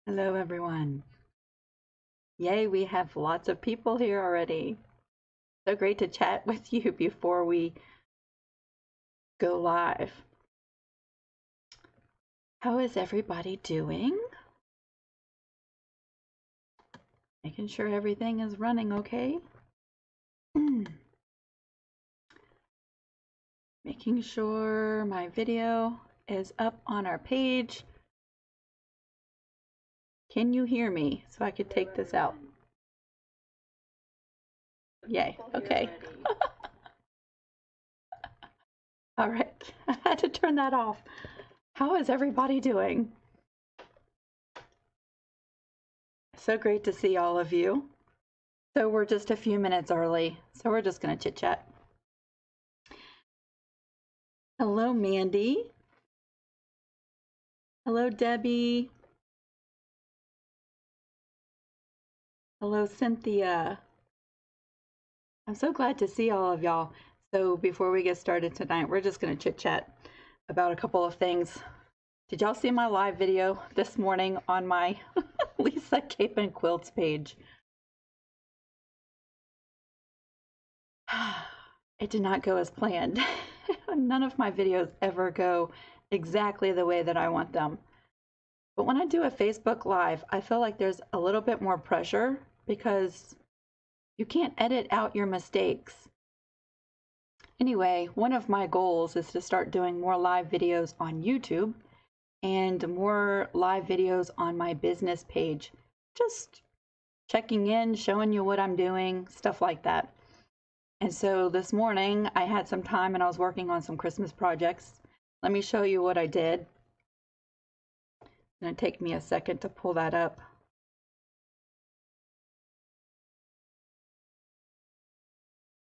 Hello, everyone. Yay, we have lots of people here already. So great to chat with you before we go live. How is everybody doing? Making sure everything is running okay. Making sure my video is up on our page. Can you hear me so I could take this out? Yay, okay. All right, I had to turn that off. How is everybody doing? So great to see all of you. So we're just a few minutes early, so we're just going to chit chat. Hello, Mandy. Hello, Debbie. Hello, Cynthia. I'm so glad to see all of y'all. So before we get started tonight, we're just going to chit chat about a couple of things. Did y'all see my live video this morning on my Lisa Cape and Quilts page? It did not go as planned. None of my videos ever go exactly the way that I want them. But when I do a Facebook Live, I feel like there's a little bit more pressure because you can't edit out your mistakes. Anyway, one of my goals is to start doing more live videos on YouTube and more live videos on my business page. Just checking in, showing you what I'm doing, stuff like that. And so this morning I had some time and I was working on some Christmas projects. Let me show you what I did. It's going to take me a second to pull that up.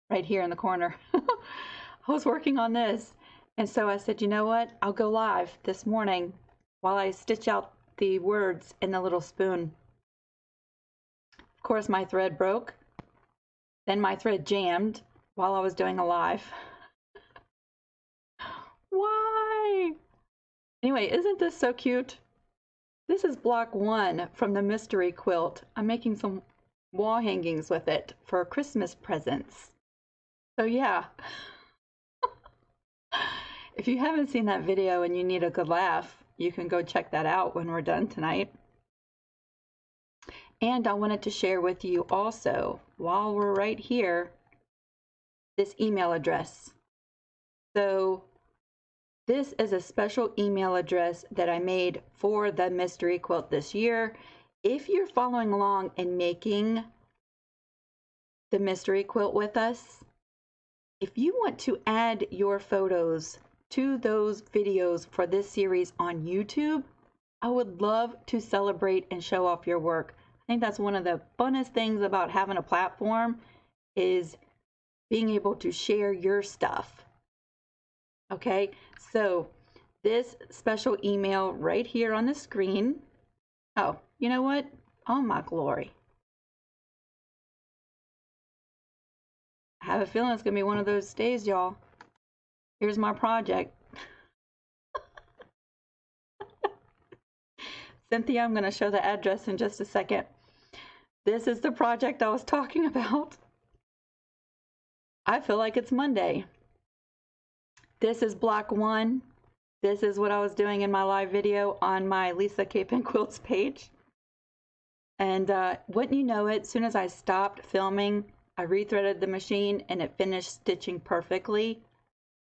Right here in the corner. I was working on this. And so I said, you know what? I'll go live this morning while I stitch out the words in the little spoon. Of course, my thread broke. Then my thread jammed while I was doing a live. Why? Anyway, isn't this so cute? This is block 1 from the mystery quilt. I'm making some wall hangings with it for Christmas presents. So yeah, if you haven't seen that video and you need a good laugh, you can go check that out when we're done tonight. And I wanted to share with you also, while we're right here, this email address. So this is a special email address that I made for the mystery quilt this year. If you're following along and making the mystery quilt with us, if you want to add your photos to those videos for this series on YouTube, I would love to celebrate and show off your work. I think that's one of the funnest things about having a platform is being able to share your stuff. Okay, so this special email right here on the screen. Oh, you know what? Oh my glory. I have a feeling it's gonna be one of those days, y'all. Here's my project. Cynthia, I'm gonna show the address in just a second. This is the project I was talking about. I feel like it's Monday. This is block 1. This is what I was doing in my live video on my Lisa Cape and Quilts page. And wouldn't you know it, as soon as I stopped filming, I rethreaded the machine and it finished stitching perfectly.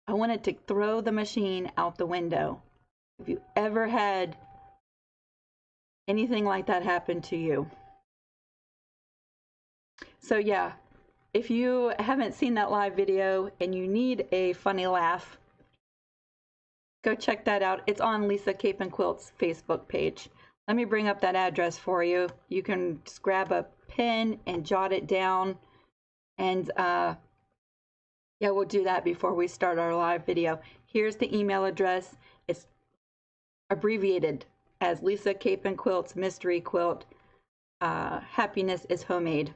I wanted to throw the machine out the window. Have you ever had anything like that happen to you? So yeah, if you haven't seen that live video and you need a funny laugh, go check that out. It's on Lisa Cape and Quilts Facebook page. Let me bring up that address for you. You can just grab a pen and jot it down. And yeah, we'll do that before we start our live video. Here's the email address. It's abbreviated as Lisa Cape and Quilts Mystery Quilt. Happiness is homemade.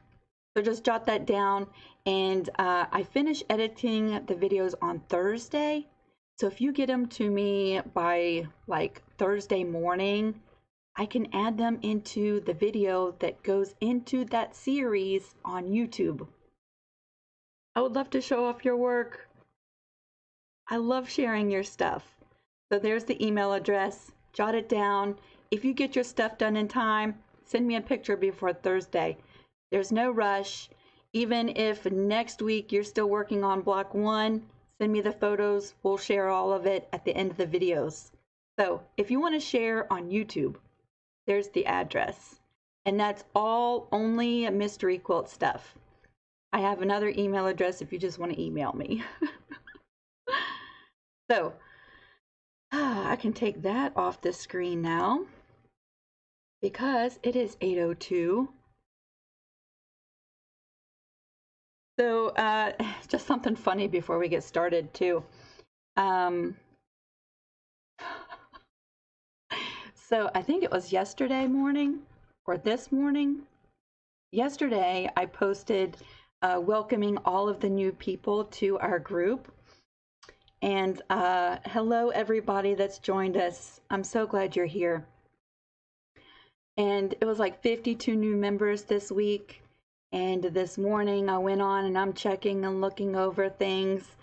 So just jot that down. And I finish editing the videos on Thursday. So if you get them to me by like Thursday morning, I can add them into the video that goes into that series on YouTube. I would love to show off your work. I love sharing your stuff. So there's the email address. Jot it down. If you get your stuff done in time, send me a picture before Thursday. There's no rush. Even if next week you're still working on block 1, send me the photos. We'll share all of it at the end of the videos. So if you want to share on YouTube, there's the address. And that's all only mystery quilt stuff. I have another email address if you just want to email me. So I can take that off the screen now because it is 8:02. So just something funny before we get started too. So I think it was yesterday morning or this morning. Yesterday I posted welcoming all of the new people to our group. And hello everybody that's joined us. I'm so glad you're here. And it was like 52 new members this week. And this morning I went on and I'm checking and looking over things.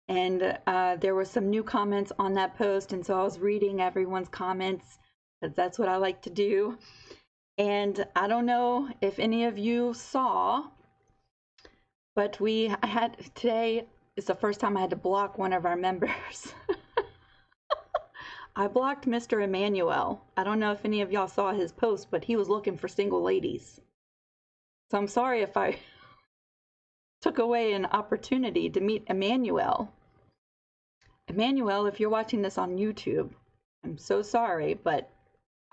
And there were some new comments on that post. And so I was reading everyone's comments because that's what I like to do. And I don't know if any of you saw, but today is the first time I had to block one of our members. I blocked Mr. Emmanuel. I don't know if any of y'all saw his post, but he was looking for single ladies. So I'm sorry if I took away an opportunity to meet Emmanuel. Emmanuel, if you're watching this on YouTube, I'm so sorry, but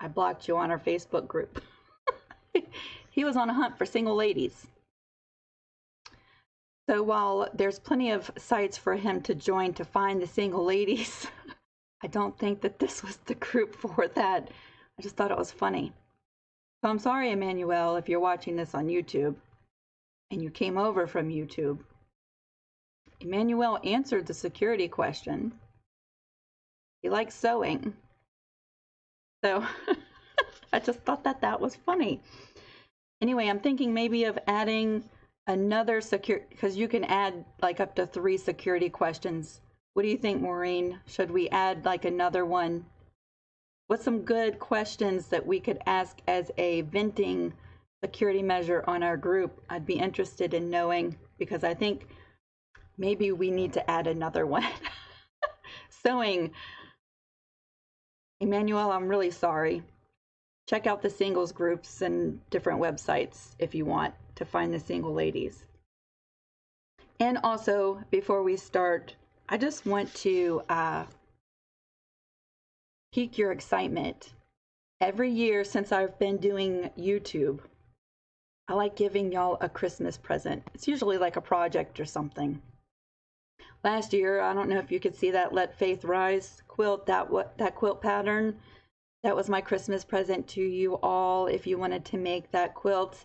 I blocked you on our Facebook group. He was on a hunt for single ladies. So while there's plenty of sites for him to join to find the single ladies, I don't think that this was the group for that. I just thought it was funny. So I'm sorry, Emmanuel, if you're watching this on YouTube and you came over from YouTube. Emmanuel answered the security question. He likes sewing. So I just thought that that was funny. Anyway, I'm thinking maybe of adding another security, because you can add like up to 3 security questions. What do you think, Maureen? Should we add like another one? What's some good questions that we could ask as a venting security measure on our group? I'd be interested in knowing, because I think maybe we need to add another one. Sewing. Emmanuel, I'm really sorry. Check out the singles groups and different websites if you want to find the single ladies. And also, before we start, I just want to pique your excitement. Every year since I've been doing YouTube, I like giving y'all a Christmas present. It's usually like a project or something. Last year, I don't know if you could see that Let Faith Rise quilt, that quilt pattern. That was my Christmas present to you all if you wanted to make that quilt.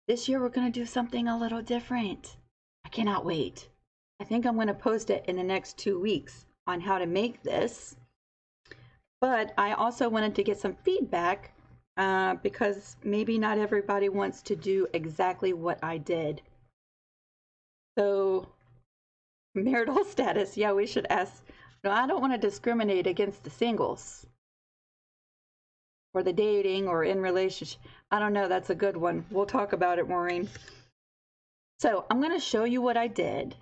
This year we're going to do something a little different. I cannot wait. I think I'm going to post it in the next 2 weeks on how to make this. But I also wanted to get some feedback because maybe not everybody wants to do exactly what I did. So, marital status, yeah, we should ask. No, I don't want to discriminate against the singles or the dating or in relationship. I don't know, that's a good one. We'll talk about it, Maureen. So I'm going to show you what I did.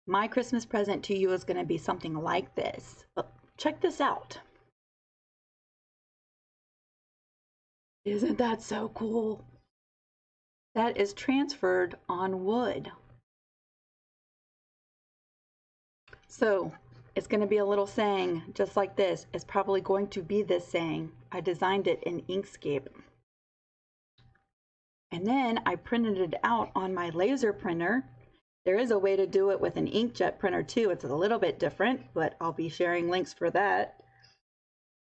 My Christmas present to you is going to be something like this. But check this out. Isn't that so cool? That is transferred on wood. So it's going to be a little saying just like this. It's probably going to be this saying. I designed it in Inkscape. And then I printed it out on my laser printer. There is a way to do it with an inkjet printer too. It's a little bit different, but I'll be sharing links for that.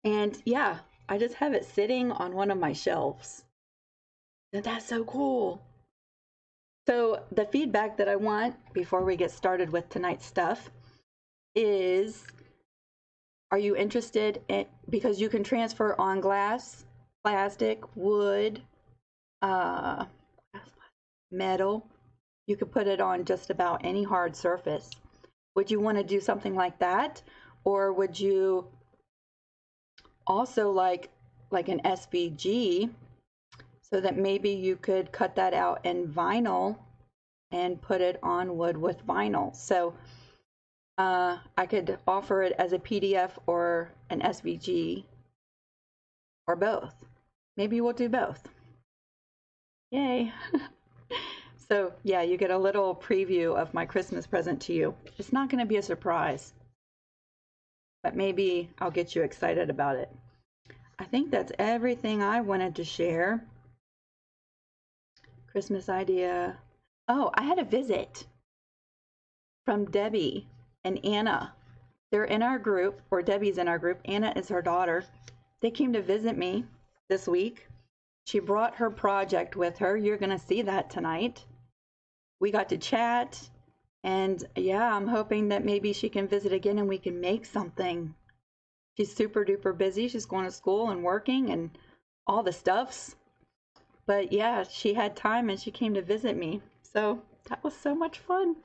And yeah, I just have it sitting on one of my shelves. Isn't that so cool? So the feedback that I want before we get started with tonight's stuff is, are you interested in, because you can transfer on glass, plastic, wood, uh, metal. You could put it on just about any hard surface. Would you want to do something like that? Or would you also like an SVG, so that maybe you could cut that out in vinyl and put it on wood with vinyl? So I could offer it as a PDF or an SVG or both. Maybe we'll do both. Yay. So yeah, you get a little preview of my Christmas present to you. It's not going to be a surprise, but maybe I'll get you excited about it. I think that's everything I wanted to share. Christmas idea. Oh, I had a visit from Debbie and Anna. They're in our group, or Debbie's in our group. Anna is her daughter. They came to visit me this week. She brought her project with her. You're going to see that tonight. We got to chat, and yeah, I'm hoping that maybe she can visit again and we can make something. She's super duper busy. She's going to school and working and all the stuffs. But yeah, she had time and she came to visit me. So that was so much fun.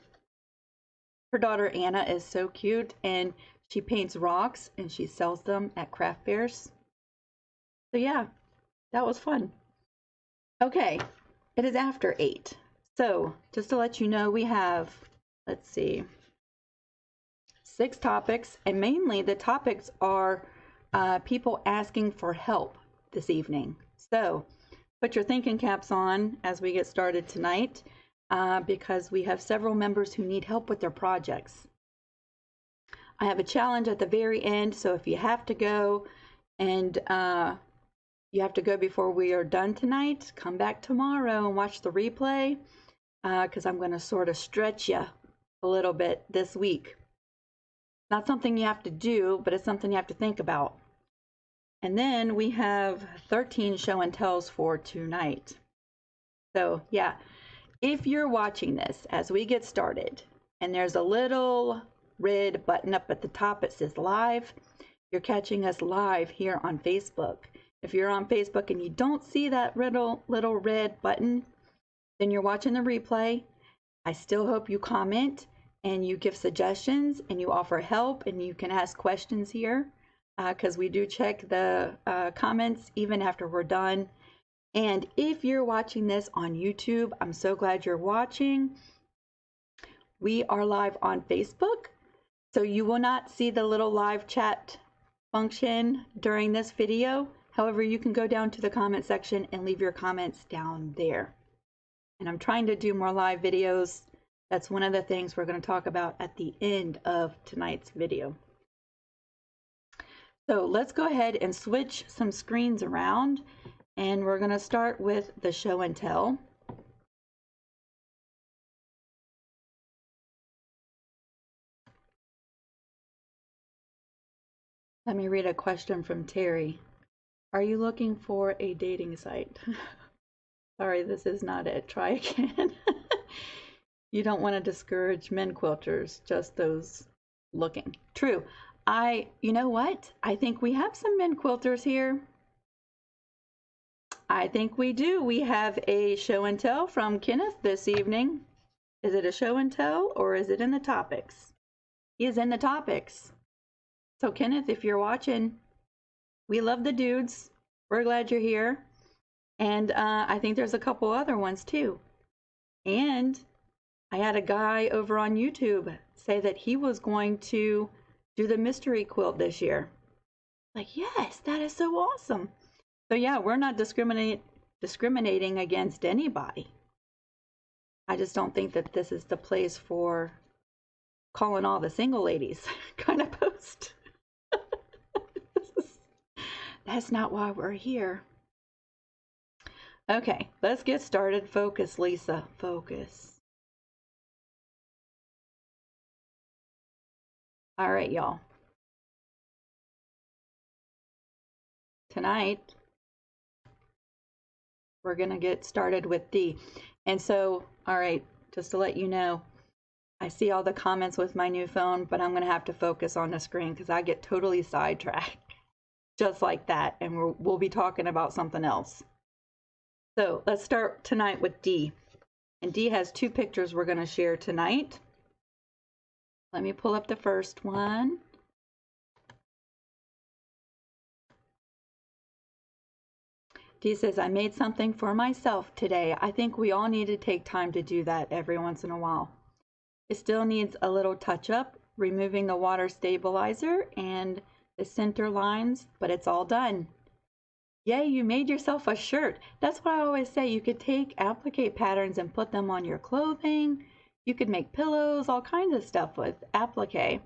Her daughter Anna is so cute, and she paints rocks and she sells them at craft fairs. So yeah, that was fun. Okay, it is after 8. So just to let you know, we have, let's see, 6 topics, and mainly the topics are people asking for help this evening. So put your thinking caps on as we get started tonight, because we have several members who need help with their projects. I have a challenge at the very end, so if you have to go and you have to go before we are done tonight, come back tomorrow and watch the replay, because I'm going to sort of stretch you a little bit this week. Not something you have to do, but it's something you have to think about. And then we have 13 show and tells for tonight. So yeah, if you're watching this as we get started and there's a little red button up at the top that says live, you're catching us live here on Facebook. If you're on Facebook and you don't see that little red button, then you're watching the replay. I still hope you comment and you give suggestions and you offer help, and you can ask questions here, because we do check the comments even after we're done. And if you're watching this on YouTube, I'm so glad you're watching. We are live on Facebook, so you will not see the little live chat function during this video. However, you can go down to the comment section and leave your comments down there. And I'm trying to do more live videos. That's one of the things we're going to talk about at the end of tonight's video. So let's go ahead and switch some screens around, and we're going to start with the show and tell. Let me read a question from Terry. Are you looking for a dating site? Sorry, this is not it. Try again. You don't want to discourage men quilters, just those looking. True. You know what? I think we have some men quilters here. I think we do. We have a show and tell from Kenneth this evening. Is it a show and tell, or is it in the topics? He is in the topics. So Kenneth, if you're watching, we love the dudes. We're glad you're here. And I think there's a couple other ones too. And I had a guy over on YouTube say that he was going to do the mystery quilt this year. Like, yes, that is so awesome. So yeah, we're not discriminating against anybody. I just don't think that this is the place for calling all the single ladies kind of post. That's not why we're here. Okay, let's get started. Focus, Lisa, focus. All right, y'all. Tonight, we're going to get started with D. And so, all right, just to let you know, I see all the comments with my new phone, but I'm going to have to focus on the screen because I get totally sidetracked. just like that, and we'll be talking about something else. So let's start tonight with D. And D has 2 pictures we're going to share tonight. Let me pull up the first one. D says, I made something for myself today. I think we all need to take time to do that every once in a while. It still needs a little touch up, removing the water stabilizer and the center lines, but it's all done. Yay, you made yourself a shirt. That's what I always say. You could take applique patterns and put them on your clothing. You could make pillows, all kinds of stuff with applique.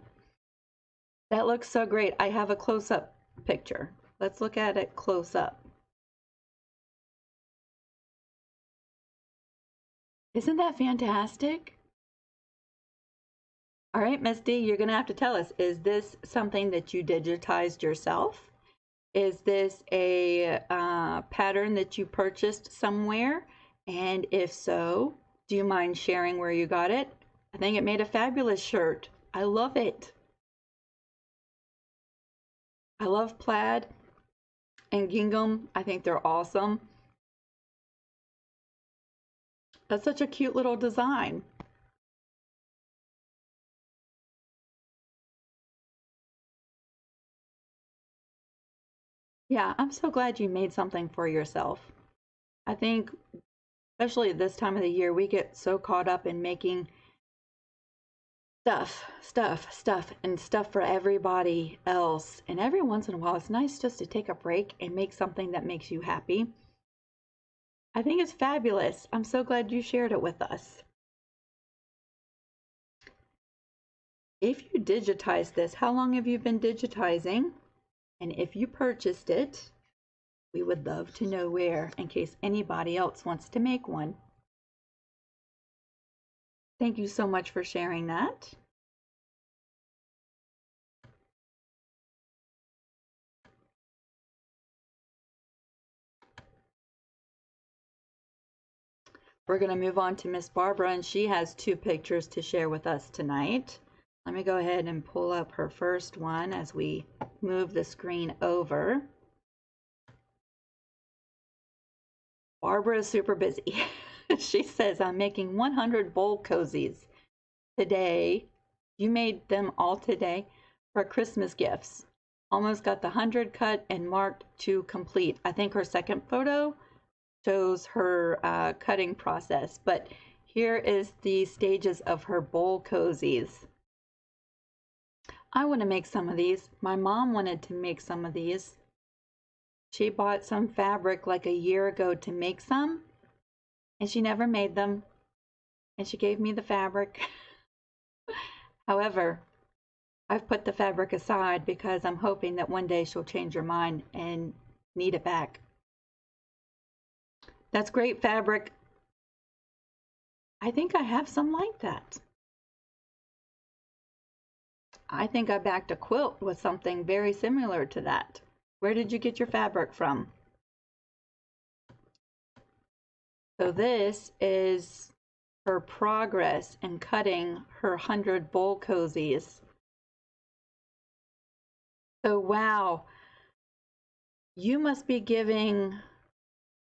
That looks so great. I have a close-up picture. Let's look at it close up. Isn't that fantastic? All right, Miss D, you're going to have to tell us, is this something that you digitized yourself? Is this a pattern that you purchased somewhere? And if so, do you mind sharing where you got it? I think it made a fabulous shirt. I love it. I love plaid and gingham. I think they're awesome. That's such a cute little design. Yeah, I'm so glad you made something for yourself. I think, especially at this time of the year, we get so caught up in making stuff, and stuff for everybody else. And every once in a while, it's nice just to take a break and make something that makes you happy. I think it's fabulous. I'm so glad you shared it with us. If you digitize this, how long have you been digitizing? And if you purchased it, we would love to know where, in case anybody else wants to make one. Thank you so much for sharing that. We're going to move on to Miss Barbara, and she has 2 pictures to share with us tonight. Let me go ahead and pull up her first one as we move the screen over. Barbara is super busy. She says, I'm making 100 bowl cozies today. You made them all today for Christmas gifts. Almost got the 100 cut and marked to complete. I think her second photo shows her cutting process, but here is the stages of her bowl cozies. I want to make some of these. My mom wanted to make some of these. She bought some fabric like a year ago to make some, and she never made them, and she gave me the fabric. However, I've put the fabric aside because I'm hoping that one day she'll change her mind and need it back. That's great fabric. I think I have some like that. I think I backed a quilt with something very similar to that. Where did you get your fabric from? So this is her progress in cutting her 100 bowl cozies. So wow, you must be giving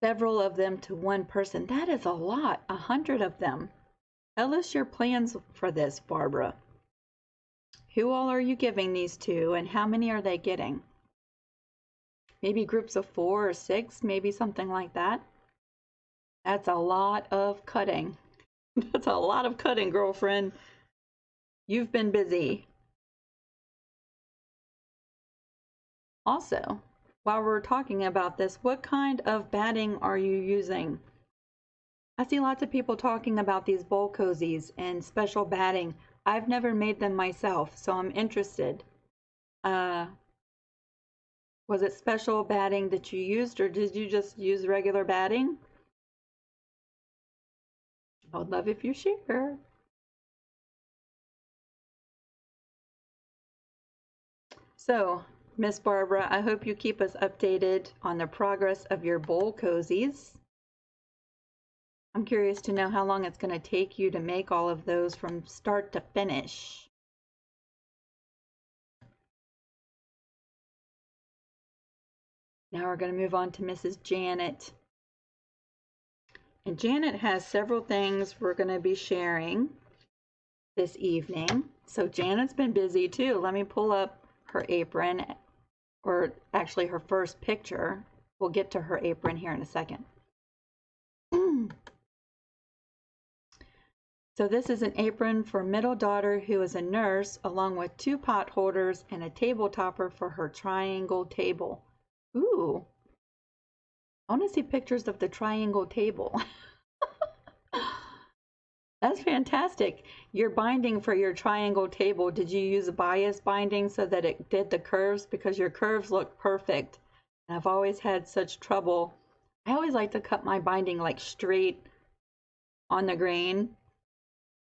several of them to one person. That is a lot, 100 of them. Tell us your plans for this, Barbara. Who all are you giving these to, and how many are they getting? Maybe groups of 4 or 6, maybe something like that. That's a lot of cutting. That's a lot of cutting, girlfriend. You've been busy. Also, while we're talking about this, what kind of batting are you using? I see lots of people talking about these bowl cozies and special batting. I've never made them myself, so I'm interested. Was it special batting that you used, or did you just use regular batting? I would love if you share. So, Miss Barbara, I hope you keep us updated on the progress of your bowl cozies. I'm curious to know how long it's going to take you to make all of those from start to finish. Now we're going to move on to Mrs. Janet. And Janet has several things we're going to be sharing this evening. So Janet's been busy too. Let me pull up her apron, or actually her first picture. We'll get to her apron here in a second. So this is an apron for middle daughter who is a nurse, along with 2 pot holders and a table topper for her triangle table. Ooh, I want to see pictures of the triangle table. That's fantastic. Your binding for your triangle table, did you use bias binding so that it did the curves? Because your curves look perfect. And I've always had such trouble. I always like to cut my binding like straight on the grain.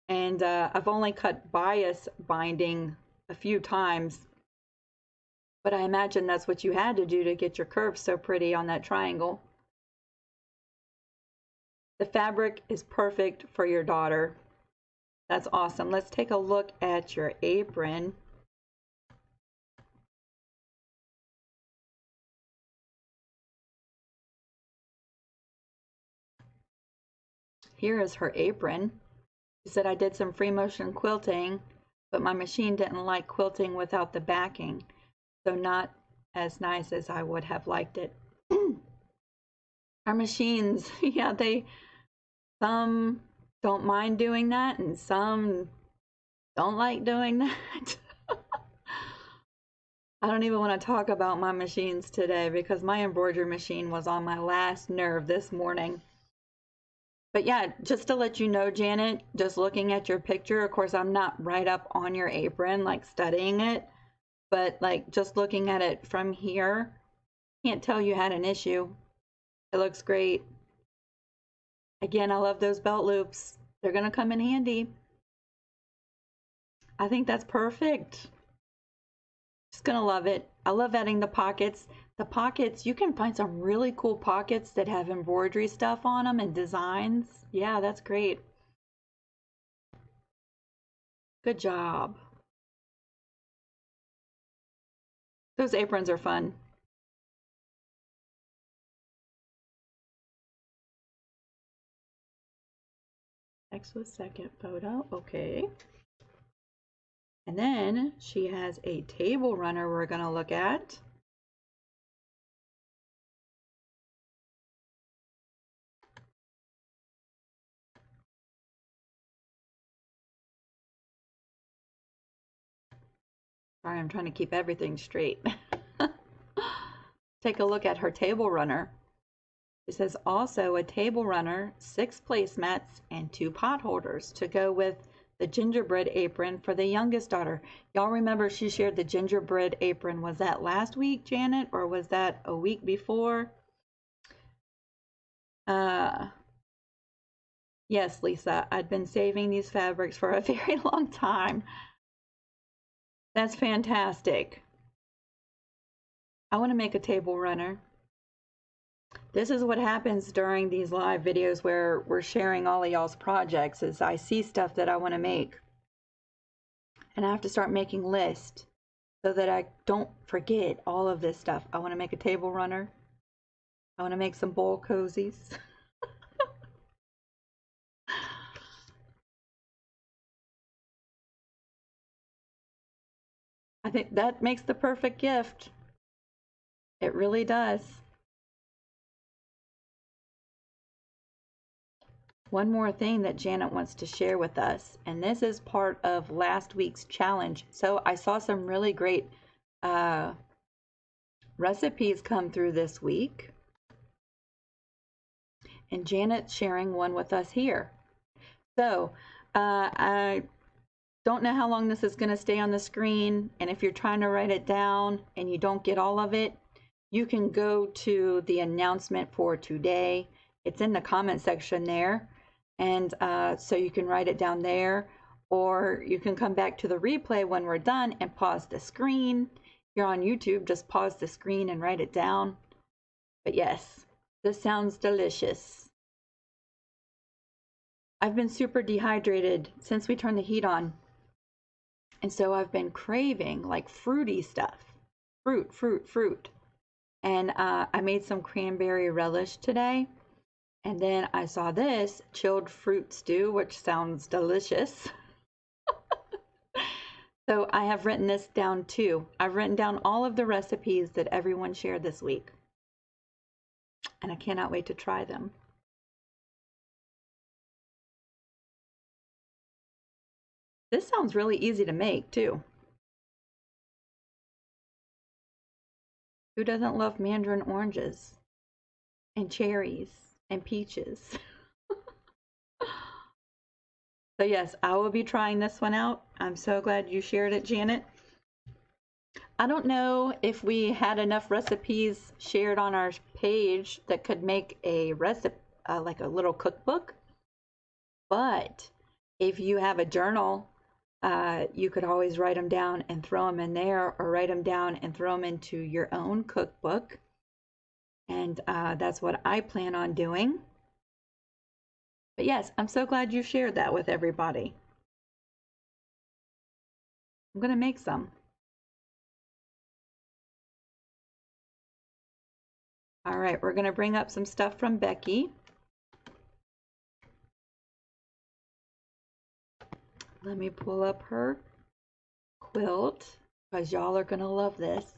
And I've only cut bias binding a few times. But I imagine that's what you had to do to get your curves so pretty on that triangle. The fabric is perfect for your daughter. That's awesome. Let's take a look at your apron. Here is her apron. She said, I did some free motion quilting, but my machine didn't like quilting without the backing, so not as nice as I would have liked it. Our machines, yeah, some don't mind doing that and some don't like doing that. I don't even want to talk about my machines today because my embroidery machine was on my last nerve this morning. But yeah, just to let you know, Janet, just looking at your picture, of course, I'm not right up on your apron, like studying it, but like just looking at it from here, can't tell you had an issue. It looks great. Again, I love those belt loops. They're going to come in handy. I think that's perfect. Just going to love it. I love adding the pockets. The pockets, you can find some really cool pockets that have embroidery stuff on them and designs. Yeah, that's great. Good job. Those aprons are fun. Next was second photo. Okay. And then she has a table runner we're going to look at. Sorry, I'm trying to keep everything straight. Take a look at her table runner. It says also a table runner, 6 placemats, and 2 pot holders to go with the gingerbread apron for the youngest daughter. Y'all remember she shared the gingerbread apron. Was that last week, Janet, or was that a week before? Yes, Lisa, I'd been saving these fabrics for a very long time. That's fantastic. I want to make a table runner. This is what happens during these live videos where we're sharing all of y'all's projects, is I see stuff that I want to make. And I have to start making lists so that I don't forget all of this stuff. I want to make a table runner. I want to make some bowl cozies. I think that makes the perfect gift. It really does. One more thing that Janet wants to share with us, and this is part of last week's challenge. So I saw some really great recipes come through this week, and Janet's sharing one with us here. So I don't know how long this is going to stay on the screen, and if you're trying to write it down and you don't get all of it, you can go to the announcement for today. It's in the comment section there, and so you can write it down there, or you can come back to the replay when we're done and pause the screen. If you're on YouTube, just pause the screen and write it down. But yes, this sounds delicious. I've been super dehydrated since we turned the heat on. And so I've been craving like fruity stuff. Fruit. And I made some cranberry relish today. And then I saw this chilled fruit stew, which sounds delicious. So I have written this down too. I've written down all of the recipes that everyone shared this week. And I cannot wait to try them. This sounds really easy to make too. Who doesn't love mandarin oranges and cherries and peaches? So yes, I will be trying this one out. I'm so glad you shared it, Janet. I don't know if we had enough recipes shared on our page that could make a recipe, like a little cookbook. But if you have a journal, you could always write them down and throw them in there, or write them down and throw them into your own cookbook. And that's what I plan on doing. But yes, I'm so glad you shared that with everybody. I'm going to make some. All right, we're going to bring up some stuff from Becky. Let me pull up her quilt because y'all are going to love this.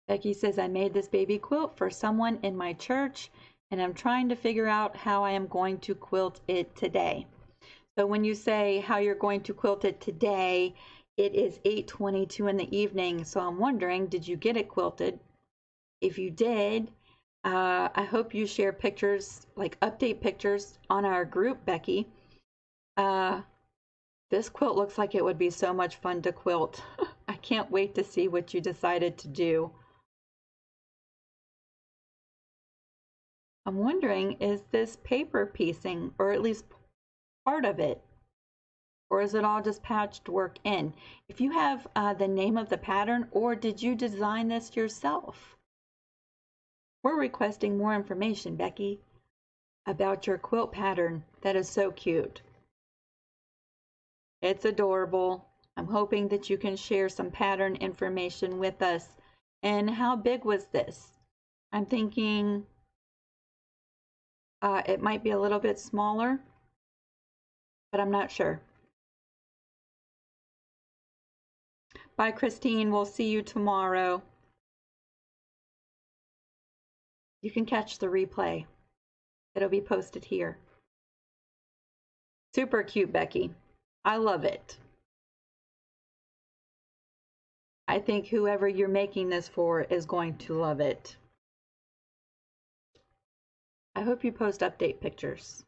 Becky says, I made this baby quilt for someone in my church, and I'm trying to figure out how I am going to quilt it today. So when you say how you're going to quilt it today, it is 8:22 in the evening. So I'm wondering, did you get it quilted? If you did, I hope you share pictures, like update pictures on our group, Becky. This quilt looks like it would be so much fun to quilt. I can't wait to see what you decided to do. I'm wondering, is this paper piecing, or at least part of it? Or is it all just patched work in? If you have the name of the pattern, or did you design this yourself? We're requesting more information, Becky, about your quilt pattern. That is so cute. It's adorable. I'm hoping that you can share some pattern information with us. And how big was this? I'm thinking it might be a little bit smaller, but I'm not sure. Bye, Christine. We'll see you tomorrow. You can catch the replay. It'll be posted here. Super cute, Becky. I love it. I think whoever you're making this for is going to love it. I hope you post update pictures.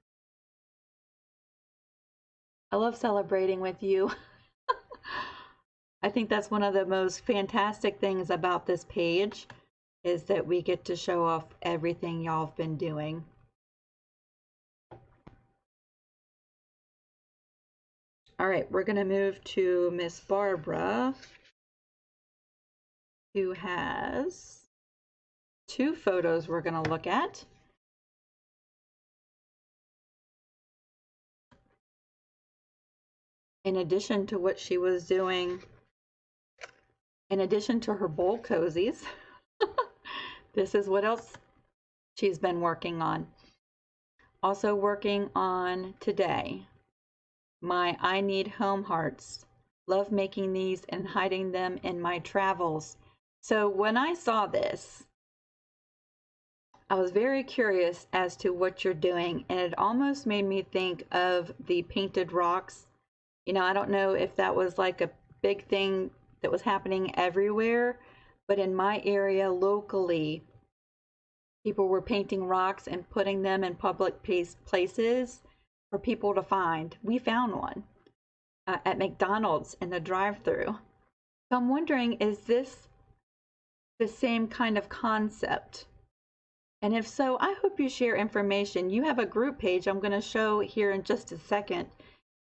I love celebrating with you. I think that's one of the most fantastic things about this page, is that we get to show off everything y'all have been doing. All right, we're going to move to Miss Barbara, who has 2 photos we're going to look at. In addition to what she was doing, in addition to her bowl cozies, this is what else she's been working on. Also working on today, my I Need Home Hearts. Love making these and hiding them in my travels. So when I saw this, I was very curious as to what you're doing, and it almost made me think of the painted rocks. You know, I don't know if that was like a big thing that was happening everywhere, but in my area locally, people were painting rocks and putting them in public places for people to find. We found one at McDonald's in the drive-thru. So I'm wondering, is this the same kind of concept? And if so, I hope you share information. You have a group page I'm going to show here in just a second.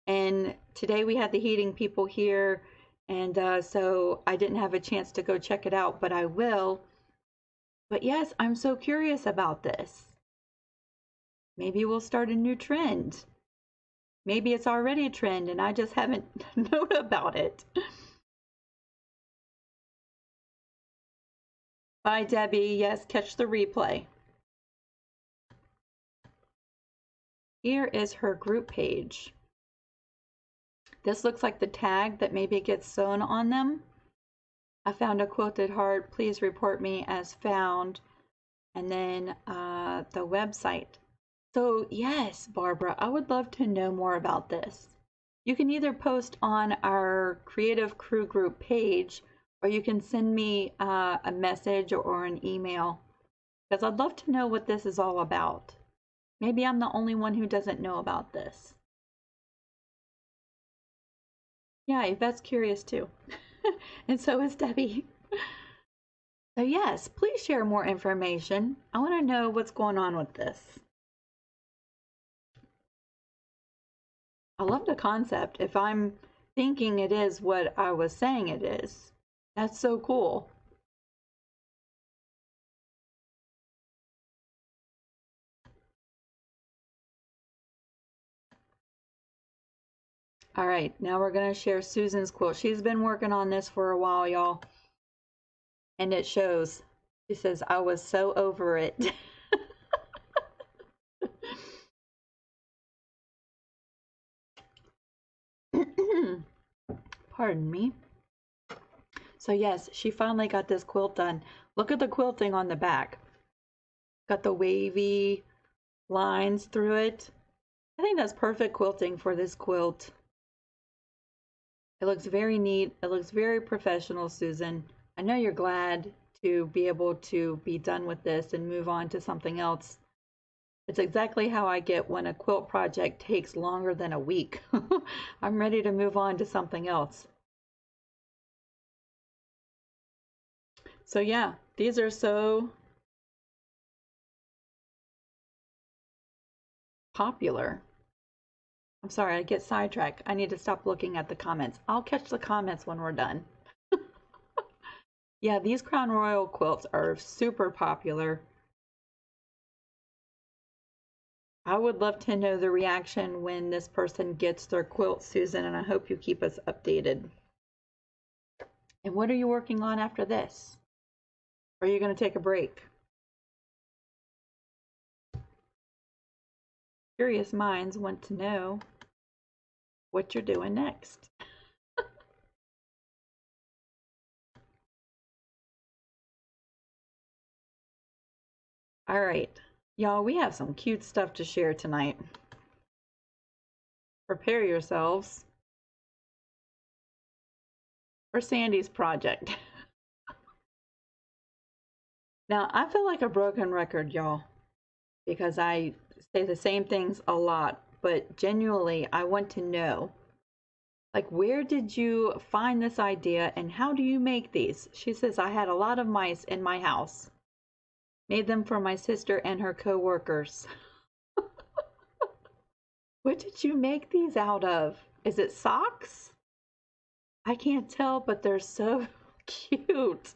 And today we had the heating people here, and so I didn't have a chance to go check it out, but I will. But yes, I'm so curious about this. Maybe we'll start a new trend. Maybe it's already a trend and I just haven't known about it. Bye, Debbie. Yes, catch the replay. Here is her group page. This looks like the tag that maybe gets sewn on them. I found a quilted heart. Please report me as found. And then the website. So yes, Barbara, I would love to know more about this. You can either post on our Creative Crew Group page, or you can send me a message or an email, because I'd love to know what this is all about. Maybe I'm the only one who doesn't know about this. Yeah, Yvette's curious too. And so is Debbie. So yes, please share more information. I want to know what's going on with this. I love the concept. If I'm thinking it is what I was saying it is, that's so cool. All right, now we're going to share Susan's quilt. She's been working on this for a while, y'all. And it shows. She says, I was so over it. Pardon me. So yes, she finally got this quilt done. Look at the quilting on the back. Got the wavy lines through it. I think that's perfect quilting for this quilt. It looks very neat. It looks very professional, Susan. I know you're glad to be able to be done with this and move on to something else. It's exactly how I get when a quilt project takes longer than a week. I'm ready to move on to something else. So yeah, these are so popular. I'm sorry, I get sidetracked. I need to stop looking at the comments. I'll catch the comments when we're done. Yeah, these Crown Royal quilts are super popular. I would love to know the reaction when this person gets their quilt, Susan, and I hope you keep us updated. And what are you working on after this? Or are you going to take a break? Curious minds want to know what you're doing next. All right, y'all, we have some cute stuff to share tonight. Prepare yourselves for Sandy's project. Now, I feel like a broken record, y'all, because I say the same things a lot, but genuinely, I want to know, like, where did you find this idea and how do you make these? She says, I had a lot of mice in my house. Made them for my sister and her co-workers. What did you make these out of? Is it socks? I can't tell, but they're so cute.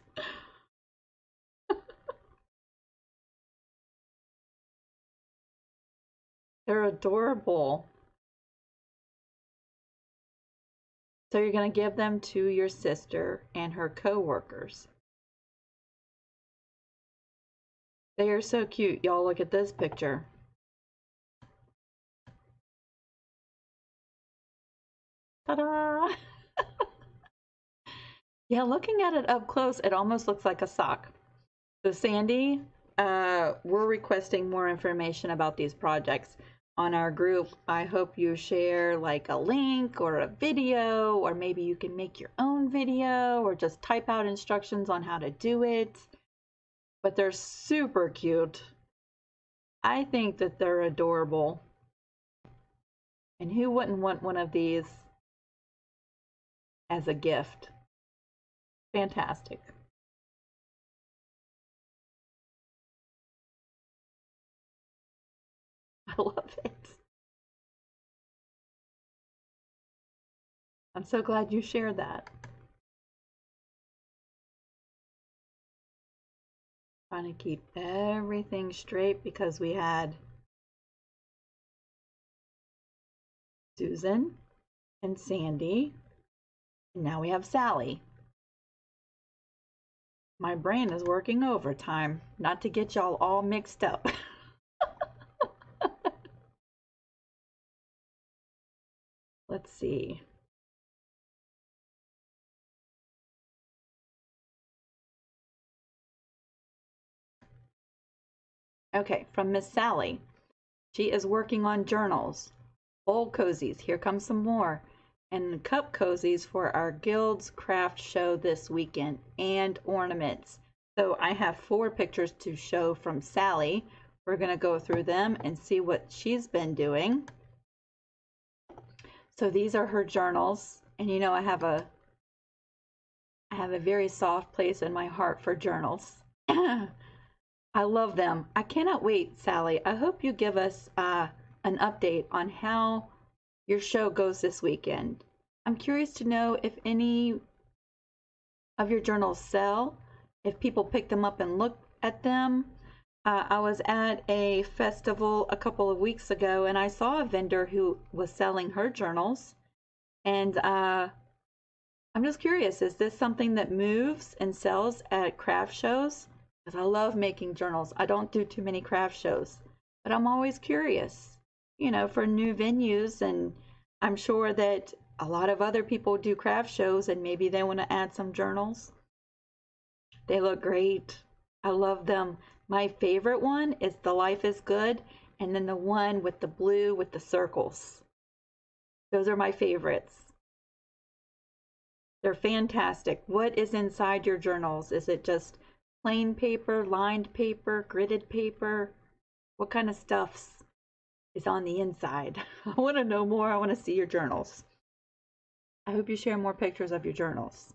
They're adorable. So you're going to give them to your sister and her co-workers. They are so cute. Y'all look at this picture. Ta-da! Yeah, looking at it up close, it almost looks like a sock. So Sandy, we're requesting more information about these projects on our group. I hope you share like a link or a video, or maybe you can make your own video or just type out instructions on how to do it. But they're super cute. I think that they're adorable. And who wouldn't want one of these as a gift? Fantastic. I love it. I'm so glad you shared that. Trying to keep everything straight because we had Susan and Sandy, and now we have Sally. My brain is working overtime, not to get y'all all mixed up. Let's see. Okay, from Miss Sally. She is working on journals, bowl cozies, here comes some more, and cup cozies for our guild's craft show this weekend, and ornaments. So I have 4 pictures to show from Sally. We're going to go through them and see what she's been doing. So these are her journals, and you know I have a very soft place in my heart for journals. I love them. I cannot wait, Sally. I hope you give us an update on how your show goes this weekend. I'm curious to know if any of your journals sell, if people pick them up and look at them. I was at a festival a couple of weeks ago and I saw a vendor who was selling her journals. And I'm just curious, is this something that moves and sells at craft shows? Because I love making journals. I don't do too many craft shows, but I'm always curious, you know, for new venues. And I'm sure that a lot of other people do craft shows and maybe they want to add some journals. They look great. I love them. My favorite one is the Life is Good, and then the one with the blue with the circles. Those are my favorites. They're fantastic. What is inside your journals? Is it just plain paper, lined paper, gridded paper? What kind of stuff is on the inside? I want to know more. I want to see your journals. I hope you share more pictures of your journals.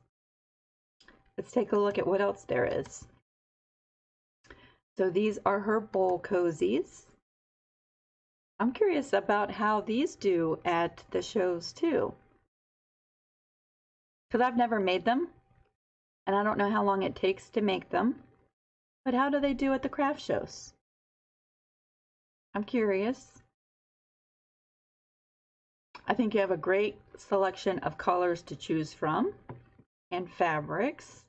Let's take a look at what else there is. So these are her bowl cozies. I'm curious about how these do at the shows too, because I've never made them and I don't know how long it takes to make them. But how do they do at the craft shows? I'm curious. I think you have a great selection of colors to choose from and fabrics.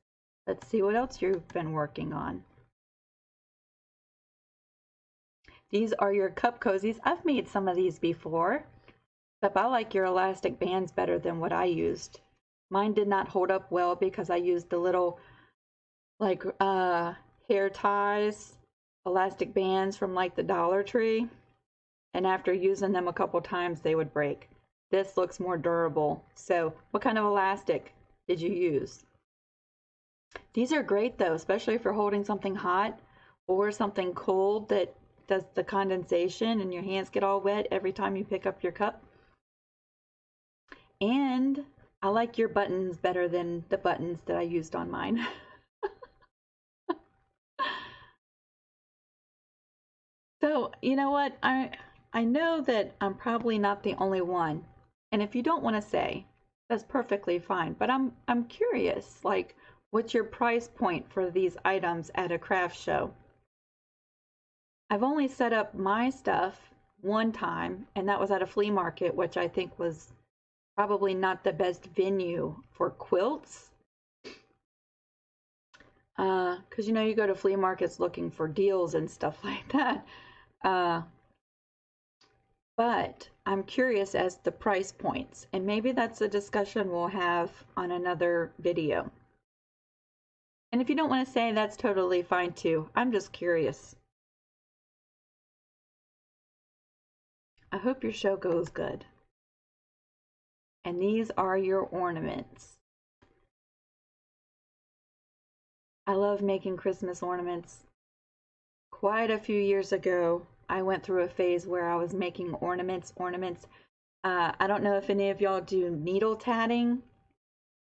Let's see what else you've been working on. These are your cup cozies. I've made some of these before, except I like your elastic bands better than what I used. Mine did not hold up well because I used the little like hair ties, elastic bands from like the Dollar Tree. And after using them a couple times, they would break. This looks more durable. So what kind of elastic did you use? These are great though, especially if you're holding something hot or something cold that does the condensation and your hands get all wet every time you pick up your cup. And I like your buttons better than the buttons that I used on mine. So, you know what? I know that I'm probably not the only one. And if you don't want to say, that's perfectly fine. But I'm curious, like, what's your price point for these items at a craft show? I've only set up my stuff one time, and that was at a flea market, which I think was probably not the best venue for quilts. Because, you know, you go to flea markets looking for deals and stuff like that. But I'm curious as to price points, and maybe that's a discussion we'll have on another video. And if you don't want to say, that's totally fine too. I'm just curious. I hope your show goes good. And these are your ornaments. I love making Christmas ornaments. Quite a few years ago, I went through a phase where I was making ornaments. I don't know if any of y'all do needle tatting,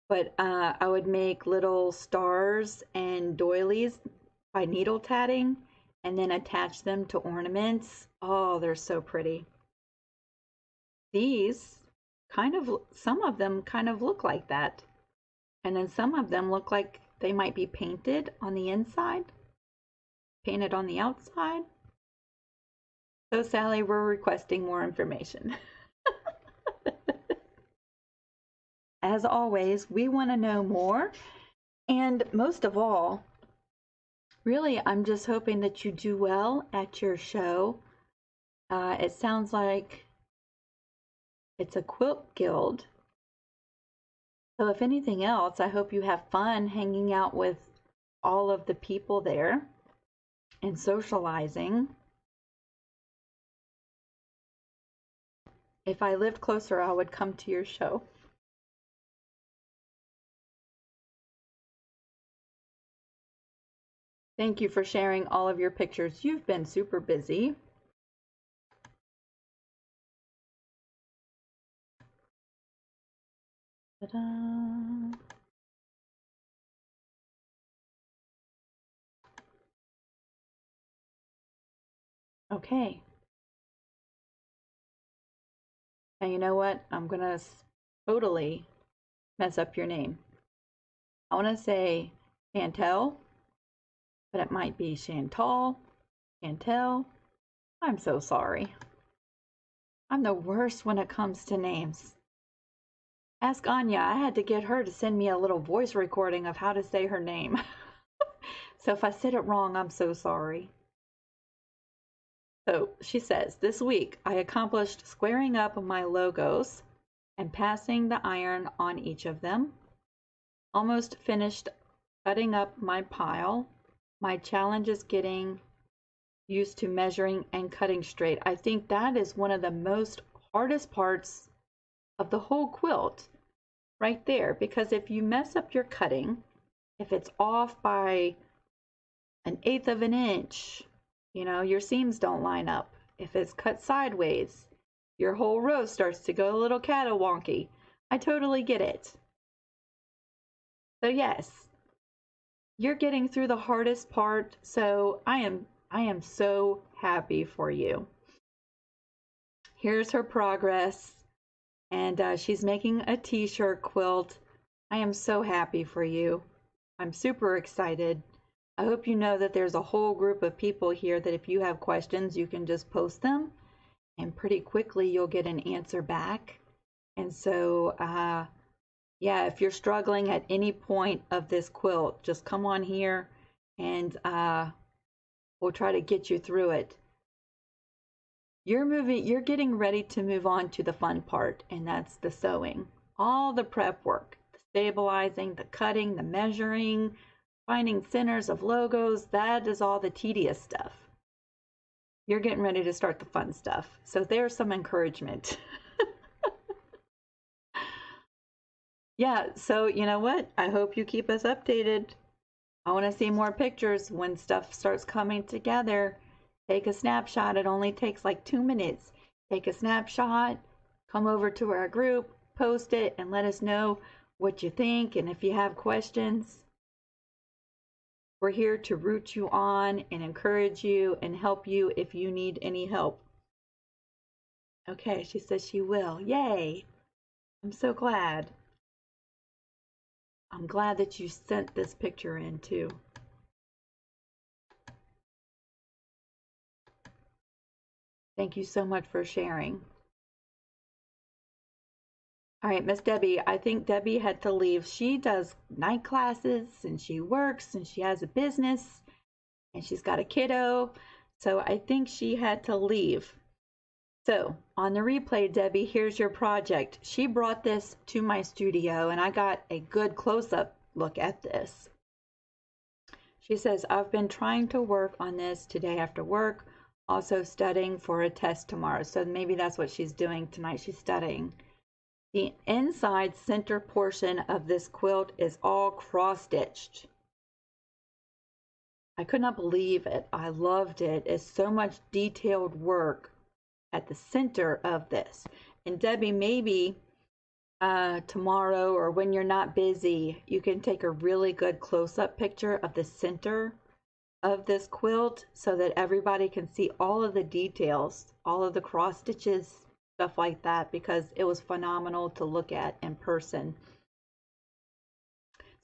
but I would make little stars and doilies by needle tatting and then attach them to ornaments. Oh, they're so pretty. These some of them kind of look like that. And then some of them look like they might be painted on the inside, painted on the outside. So Sally, we're requesting more information. As always, we want to know more. And most of all, Really, I'm just hoping that you do well at your show. It sounds like it's a quilt guild. So if anything else, I hope you have fun hanging out with all of the people there and socializing. If I lived closer, I would come to your show. Thank you for sharing all of your pictures. You've been super busy. Ta-da. Okay. Now you know what? I'm gonna totally mess up your name. I want to say Chantel, but it might be Chantal, Chantel. I'm so sorry. I'm the worst when it comes to names. Ask Anya. I had to get her to send me a little voice recording of how to say her name. So if I said it wrong, I'm so sorry. So she says, this week I accomplished squaring up my logos and passing the iron on each of them. Almost finished cutting up my pile. My challenge is getting used to measuring and cutting straight. I think that is one of the most hardest parts of the whole quilt right there, because if you mess up your cutting, if it's off by 1/8 of an inch, you know, your seams don't line up. If it's cut sideways, your whole row starts to go a little catawonky. I totally get it. So yes, you're getting through the hardest part, so I am so happy for you. Here's her progress, and she's making a t-shirt quilt. I am so happy for you. I'm super excited. I hope you know that there's a whole group of people here that if you have questions, you can just post them, and pretty quickly you'll get an answer back. And so, yeah, if you're struggling at any point of this quilt, just come on here and we'll try to get you through it. You're getting ready to move on to the fun part, and that's the sewing. All the prep work, the stabilizing, the cutting, the measuring, finding centers of logos, that is all the tedious stuff. You're getting ready to start the fun stuff. So there's some encouragement. Yeah, so you know what? I hope you keep us updated. I want to see more pictures when stuff starts coming together. Take a snapshot. It only takes like 2 minutes. Take a snapshot, come over to our group, post it, and let us know what you think. And if you have questions, we're here to root you on and encourage you and help you if you need any help. Okay, she says she will. Yay! I'm so glad. I'm glad that you sent this picture in too. Thank you so much for sharing. All right, Miss Debbie, I think Debbie had to leave. She does night classes and she works and she has a business and she's got a kiddo. So I think she had to leave. So on the replay, Debbie, here's your project. She brought this to my studio and I got a good close-up look at this. She says, I've been trying to work on this today after work, also studying for a test tomorrow. So maybe that's what she's doing tonight. She's studying. The inside center portion of this quilt is all cross-stitched. I could not believe it. I loved it. It's so much detailed work at the center of this. And Debbie, maybe tomorrow or when you're not busy, you can take a really good close-up picture of the center of this quilt so that everybody can see all of the details, all of the cross stitches, stuff like that, because it was phenomenal to look at in person.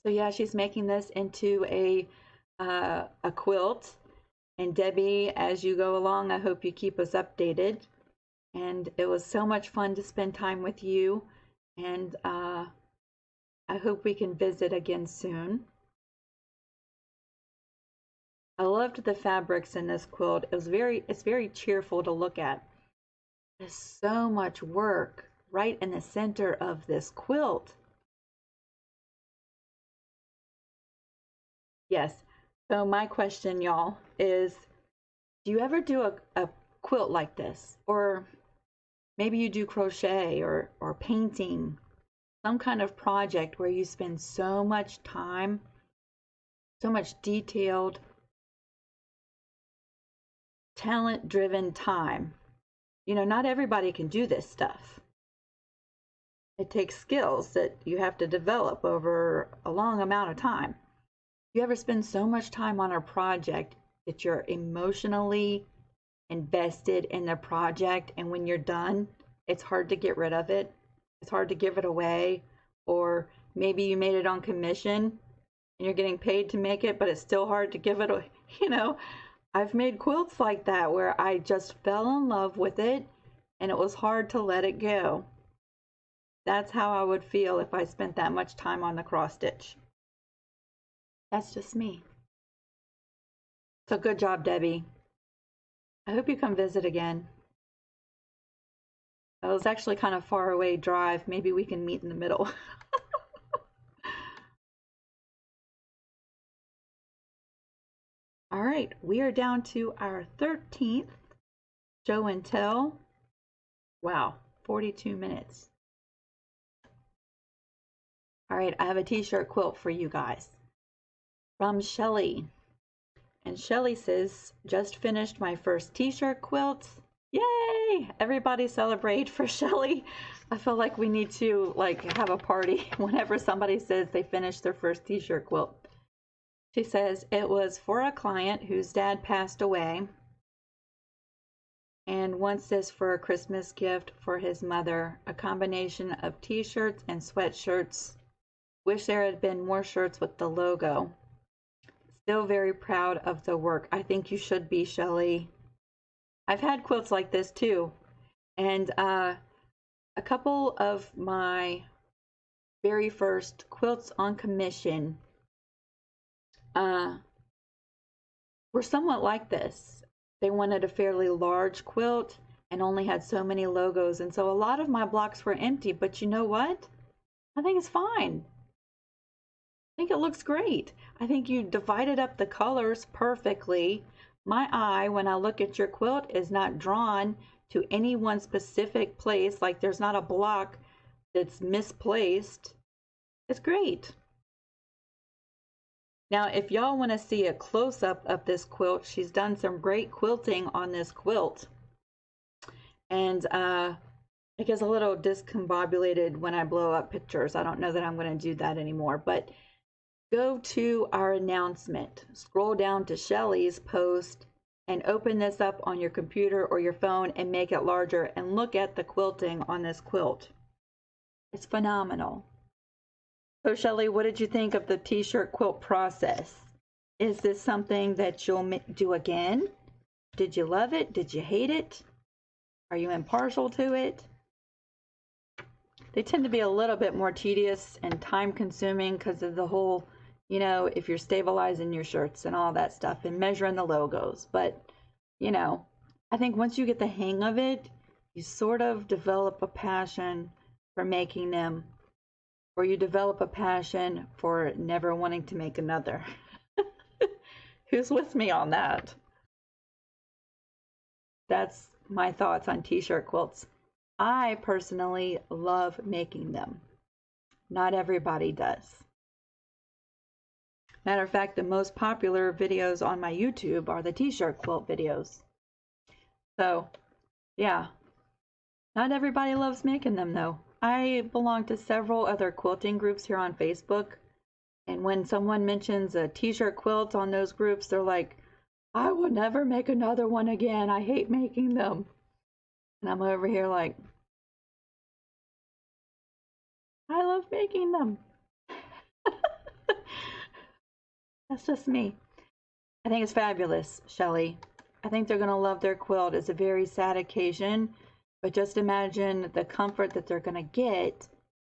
So yeah, she's making this into a quilt. And Debbie, as you go along, I hope you keep us updated. And it was so much fun to spend time with you. And I hope we can visit again soon. loved the fabrics in this quilt. It's very cheerful to look at. There's so much work right in the center of this quilt. Yes. So my question, y'all, is do you ever do a quilt like this? Or maybe you do crochet or painting, some kind of project where you spend so much time, so much detailed, talent-driven time. You know, not everybody can do this stuff. It takes skills that you have to develop over a long amount of time. You ever spend so much time on a project that you're emotionally invested in the project, and when you're done, it's hard to get rid of it. It's hard to give it away. Or maybe you made it on commission and you're getting paid to make it, but it's still hard to give it away. You know, I've made quilts like that where I just fell in love with it and it was hard to let it go. That's how I would feel if I spent that much time on the cross stitch. That's just me. So good job, Debbie. I hope you come visit again. It was actually kind of far away drive. Maybe we can meet in the middle. All right, we are down to our 13th show and tell. Wow, 42 minutes. All right, I have a t-shirt quilt for you guys from Shelly. And Shelly says, just finished my first t-shirt quilt. Yay! Everybody celebrate for Shelly. I feel like we need to have a party whenever somebody says they finished their first t-shirt quilt. She says it was for a client whose dad passed away and wants this for a Christmas gift for his mother, a combination of t-shirts and sweatshirts. Wish there had been more shirts with the logo. Still very proud of the work. I think you should be, Shelly. I've had quilts like this too. And a couple of my very first quilts on commission were somewhat like this. They wanted a fairly large quilt and only had so many logos. And so a lot of my blocks were empty, but you know what? I think it's fine. I think it looks great. I think you divided up the colors perfectly. My eye, when I look at your quilt, is not drawn to any one specific place. Like there's not a block that's misplaced. It's great. Now, if y'all want to see a close-up of this quilt, she's done some great quilting on this quilt. And it gets a little discombobulated when I blow up pictures. I don't know that I'm going to do that anymore. But go to our announcement, scroll down to Shelly's post, and open this up on your computer or your phone and make it larger and look at the quilting on this quilt. It's phenomenal. So Shelly, what did you think of the t-shirt quilt process? Is this something that you'll do again? Did you love it? Did you hate it? Are you impartial to it? They tend to be a little bit more tedious and time consuming because of the whole, you know, if you're stabilizing your shirts and all that stuff and measuring the logos. But, you know, I think once you get the hang of it, you sort of develop a passion for making them, or you develop a passion for never wanting to make another. Who's with me on that? That's my thoughts on t-shirt quilts. I personally love making them. Not everybody does. Matter of fact, the most popular videos on my YouTube are the t-shirt quilt videos. So, yeah. Not everybody loves making them though. I belong to several other quilting groups here on Facebook. And when someone mentions a t-shirt quilt on those groups, they're like, I will never make another one again. I hate making them. And I'm over here like, I love making them. That's just me. I think it's fabulous, Shelly. I think they're going to love their quilt. It's a very sad occasion, but just imagine the comfort that they're going to get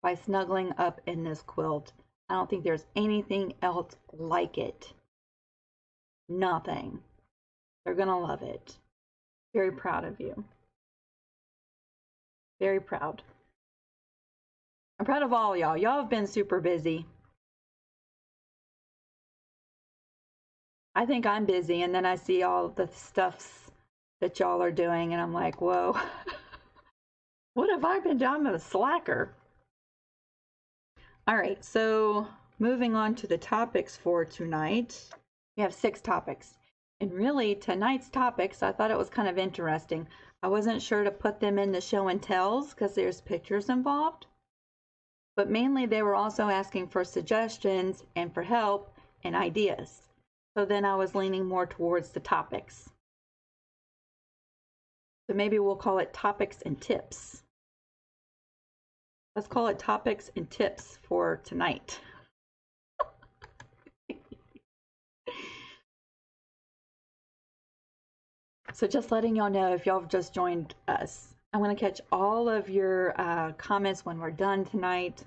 by snuggling up in this quilt. I don't think there's anything else like it. nothing. They're going to love it. Very proud of you. Very proud. I'm proud of all y'all. Y'all have been super busy. I think I'm busy, and then I see all the stuffs that y'all are doing, and I'm like, whoa, what have I been doing? I'm a slacker. All right, so moving on to the topics for tonight. We have 6 topics. And really, tonight's topics, I thought it was kind of interesting. I wasn't sure to put them in the show and tells because there's pictures involved. But mainly they were also asking for suggestions and for help and ideas. So then I was leaning more towards the topics. So maybe we'll call it topics and tips. Let's call it topics and tips for tonight. So just letting y'all know, if y'all have just joined us, I'm going to catch all of your comments when we're done tonight.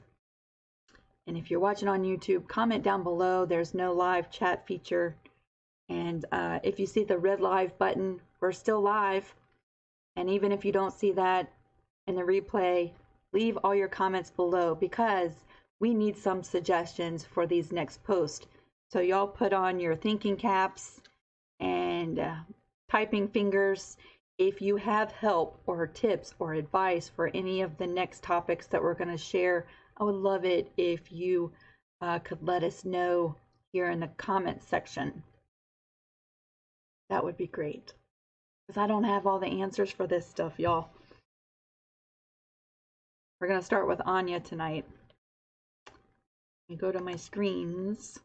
And if you're watching on YouTube, comment down below. There's no live chat feature. And if you see the red live button, we're still live. And even if you don't see that in the replay, leave all your comments below because we need some suggestions for these next posts. So y'all put on your thinking caps and typing fingers. If you have help or tips or advice for any of the next topics that we're going to share, I would love it if you could let us know here in the comments section. That would be great. Because I don't have all the answers for this stuff, y'all. We're going to start with Anya tonight. Let me go to my screens.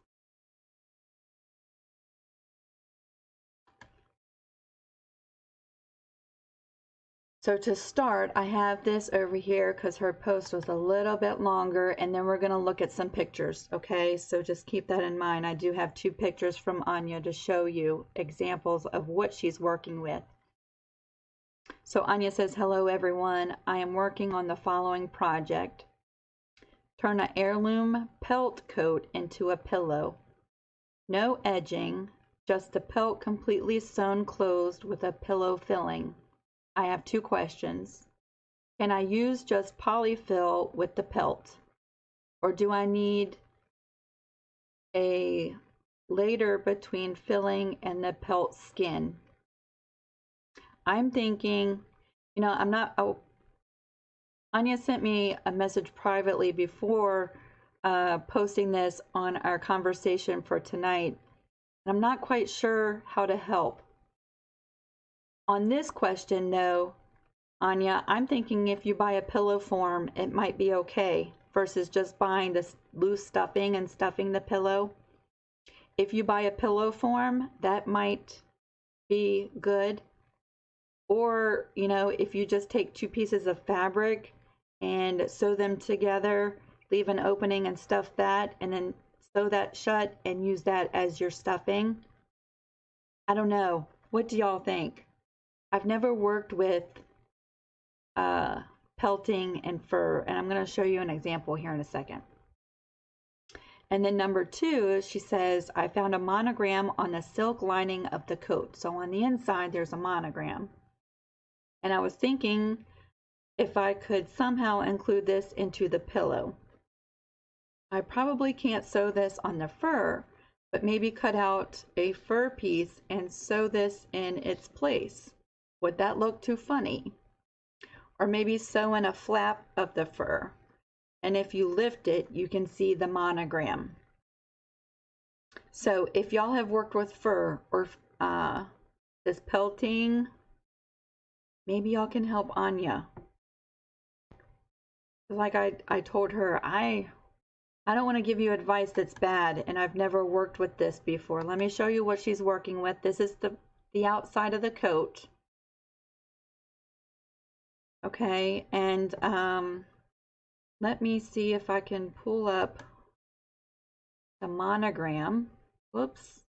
So to start, I have this over here because her post was a little bit longer, and then we're going to look at some pictures, okay? So just keep that in mind. I do have 2 pictures from Anya to show you examples of what she's working with. So Anya says, hello everyone. I am working on the following project. Turn an heirloom pelt coat into a pillow. No edging, just the pelt completely sewn closed with a pillow filling. I have 2 questions. Can I use just polyfill with the pelt? Or do I need a later between filling and the pelt skin? I'm thinking, you know, Anya sent me a message privately before posting this on our conversation for tonight. And I'm not quite sure how to help. On this question, though, Anya, I'm thinking if you buy a pillow form, it might be okay versus just buying this loose stuffing and stuffing the pillow. If you buy a pillow form, that might be good. Or, you know, if you just take 2 pieces of fabric and sew them together, leave an opening and stuff that, and then sew that shut and use that as your stuffing. I don't know. What do y'all think? I've never worked with pelting and fur, and I'm going to show you an example here in a second. And then number 2, she says, I found a monogram on the silk lining of the coat. So on the inside, there's a monogram. And I was thinking if I could somehow include this into the pillow. I probably can't sew this on the fur, but maybe cut out a fur piece and sew this in its place. Would that look too funny? Or maybe sew in a flap of the fur. And if you lift it, you can see the monogram. So if y'all have worked with fur or this pelting, maybe y'all can help Anya. Like I told her, I don't want to give you advice that's bad, and I've never worked with this before. Let me show you what she's working with. This is the outside of the coat. Okay, and let me see if I can pull up the monogram. Whoops.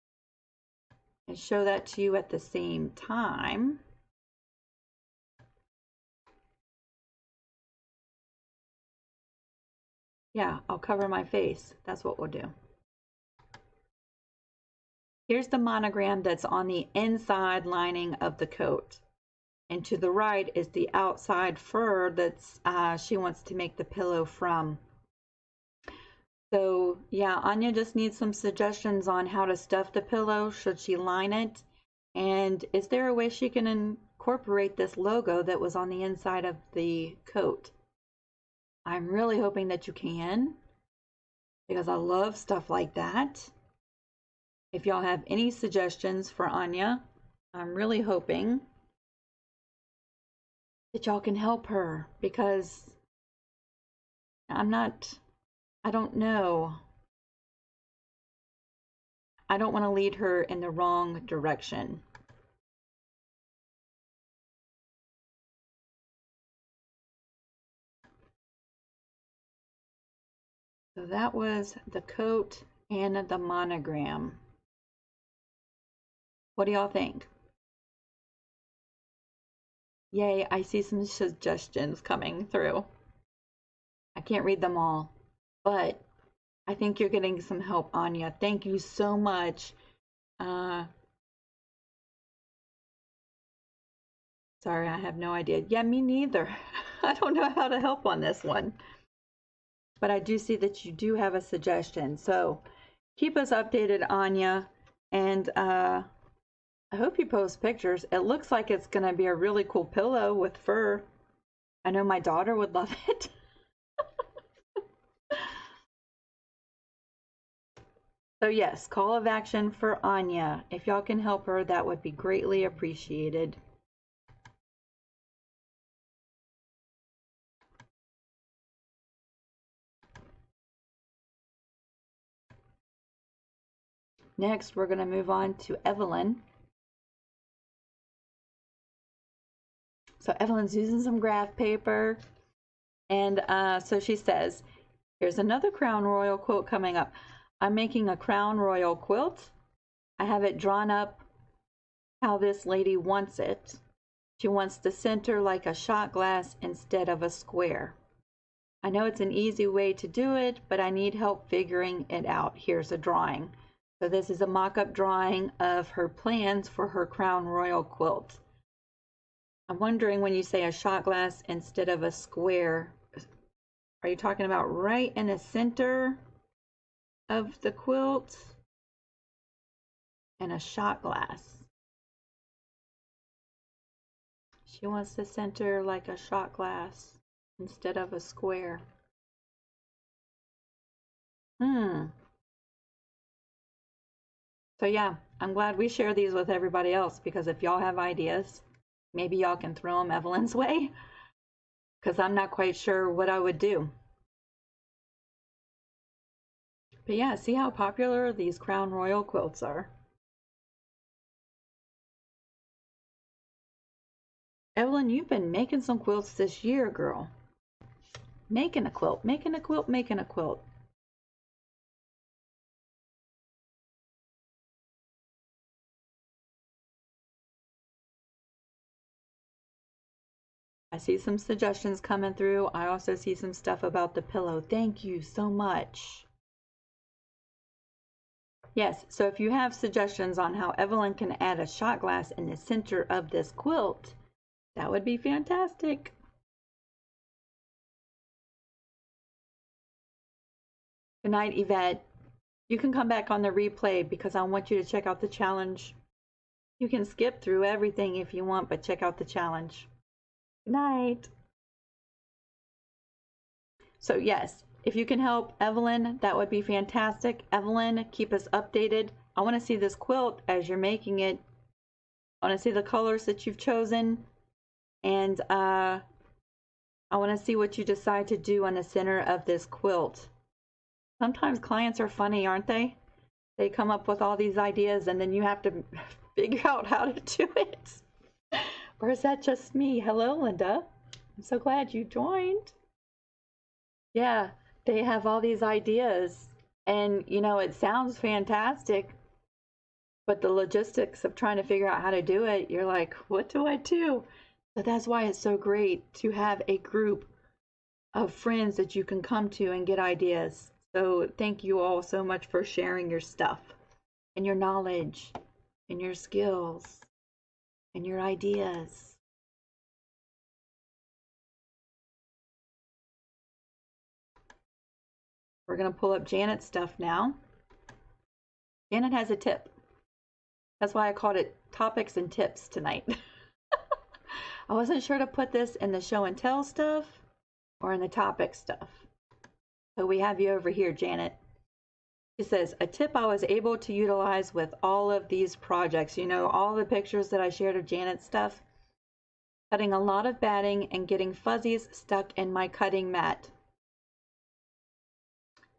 And show that to you at the same time. Yeah, I'll cover my face. That's what we'll do. Here's the monogram that's on the inside lining of the coat. And to the right is the outside fur that's she wants to make the pillow from. So yeah, Anya just needs some suggestions on how to stuff the pillow. Should she line it? And is there a way she can incorporate this logo that was on the inside of the coat? I'm really hoping that you can, because I love stuff like that. If y'all have any suggestions for Anya, I'm really hoping that y'all can help her, because I don't know. I don't want to lead her in the wrong direction. So that was the coat and the monogram. What do y'all think? Yay, I see some suggestions coming through. I can't read them all, but I think you're getting some help, Anya. Thank you so much. Sorry, I have no idea. Yeah, me neither. I don't know how to help on this one. But I do see that you do have a suggestion. So keep us updated, Anya. And I hope you post pictures. It looks like it's going to be a really cool pillow with fur. I know my daughter would love it. So yes, call of action for Anya. If y'all can help her, that would be greatly appreciated. Next, we're going to move on to Evelyn. So Evelyn's using some graph paper. And so she says, here's another Crown Royal quote coming up. I'm making a Crown Royal quilt. I have it drawn up how this lady wants it. She wants the center like a shot glass instead of a square. I know it's an easy way to do it, but I need help figuring it out. Here's a drawing. So this is a mock-up drawing of her plans for her Crown Royal quilt. I'm wondering, when you say a shot glass instead of a square, are you talking about right in the center of the quilt? And a shot glass. She wants the center like a shot glass instead of a square. So yeah, I'm glad we share these with everybody else, because if y'all have ideas, maybe y'all can throw them Evelyn's way, because I'm not quite sure what I would do. But yeah, see how popular these Crown Royal quilts are. Evelyn, you've been making some quilts this year, girl. Making a quilt, making a quilt, making a quilt. I see some suggestions coming through. I also see some stuff about the pillow. Thank you so much. Yes, so if you have suggestions on how Evelyn can add a shot glass in the center of this quilt, that would be fantastic. Good night, Yvette. You can come back on the replay, because I want you to check out the challenge. You can skip through everything if you want, but check out the challenge. Good night. So yes, if you can help Evelyn, that would be fantastic. Evelyn, keep us updated. I want to see this quilt as you're making it. I want to see the colors that you've chosen. And I want to see what you decide to do on the center of this quilt. Sometimes clients are funny, aren't they? They come up with all these ideas and then you have to figure out how to do it. Or is that just me? Hello, Linda. I'm so glad you joined. Yeah, they have all these ideas and, you know, it sounds fantastic, but the logistics of trying to figure out how to do it, you're like, what do I do? So that's why it's so great to have a group of friends that you can come to and get ideas. So thank you all so much for sharing your stuff. and your knowledge and your skills and your ideas. We're going to pull up Janet's stuff now. Janet has a tip. That's why I called it topics and tips tonight. I wasn't sure to put this in the show and tell stuff or in the topic stuff. So we have you over here, Janet. She says, a tip I was able to utilize with all of these projects. You know, all the pictures that I shared of Janet's stuff. Cutting a lot of batting and getting fuzzies stuck in my cutting mat.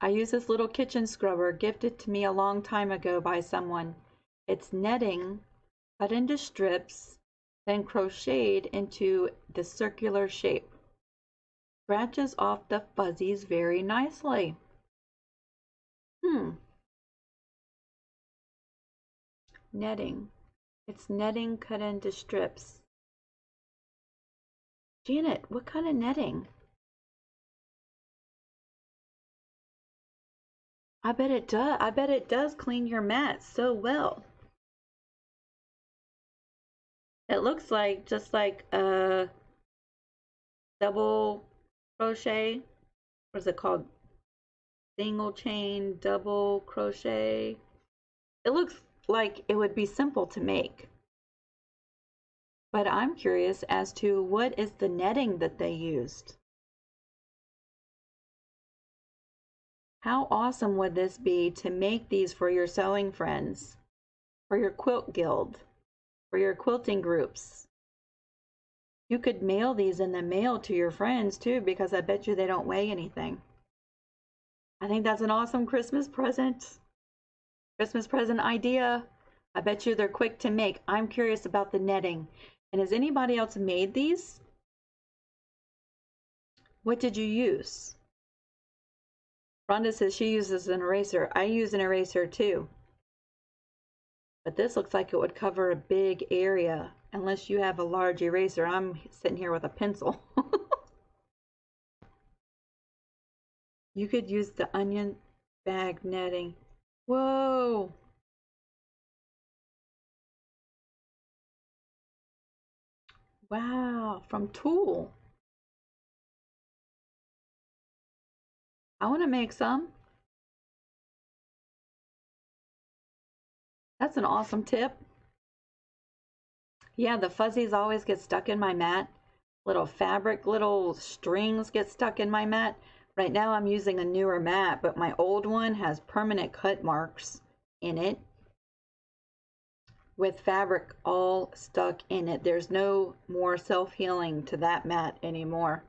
I use this little kitchen scrubber gifted to me a long time ago by someone. It's netting cut into strips, then crocheted into the circular shape. Scratches off the fuzzies very nicely. Netting. It's netting cut into strips. Janet, what kind of netting? I bet it does. I bet it does clean your mat so well. It looks like just like a double crochet. What is it called? Single chain, double crochet. It looks like it would be simple to make. But I'm curious as to what is the netting that they used. How awesome would this be to make these for your sewing friends, for your quilt guild, for your quilting groups? You could mail these in the mail to your friends too, because I bet you they don't weigh anything. I think that's an awesome Christmas present. Christmas present idea. I bet you they're quick to make. I'm curious about the netting. And has anybody else made these? What did you use? Rhonda says she uses an eraser. I use an eraser too. But this looks like it would cover a big area. Unless you have a large eraser. I'm sitting here with a pencil. You could use the onion bag netting. Whoa! Wow, from Tulle. I want to make some. That's an awesome tip. Yeah, the fuzzies always get stuck in my mat. Little fabric, little strings get stuck in my mat. Right now I'm using a newer mat, but my old one has permanent cut marks in it with fabric all stuck in it. There's no more self-healing to that mat anymore.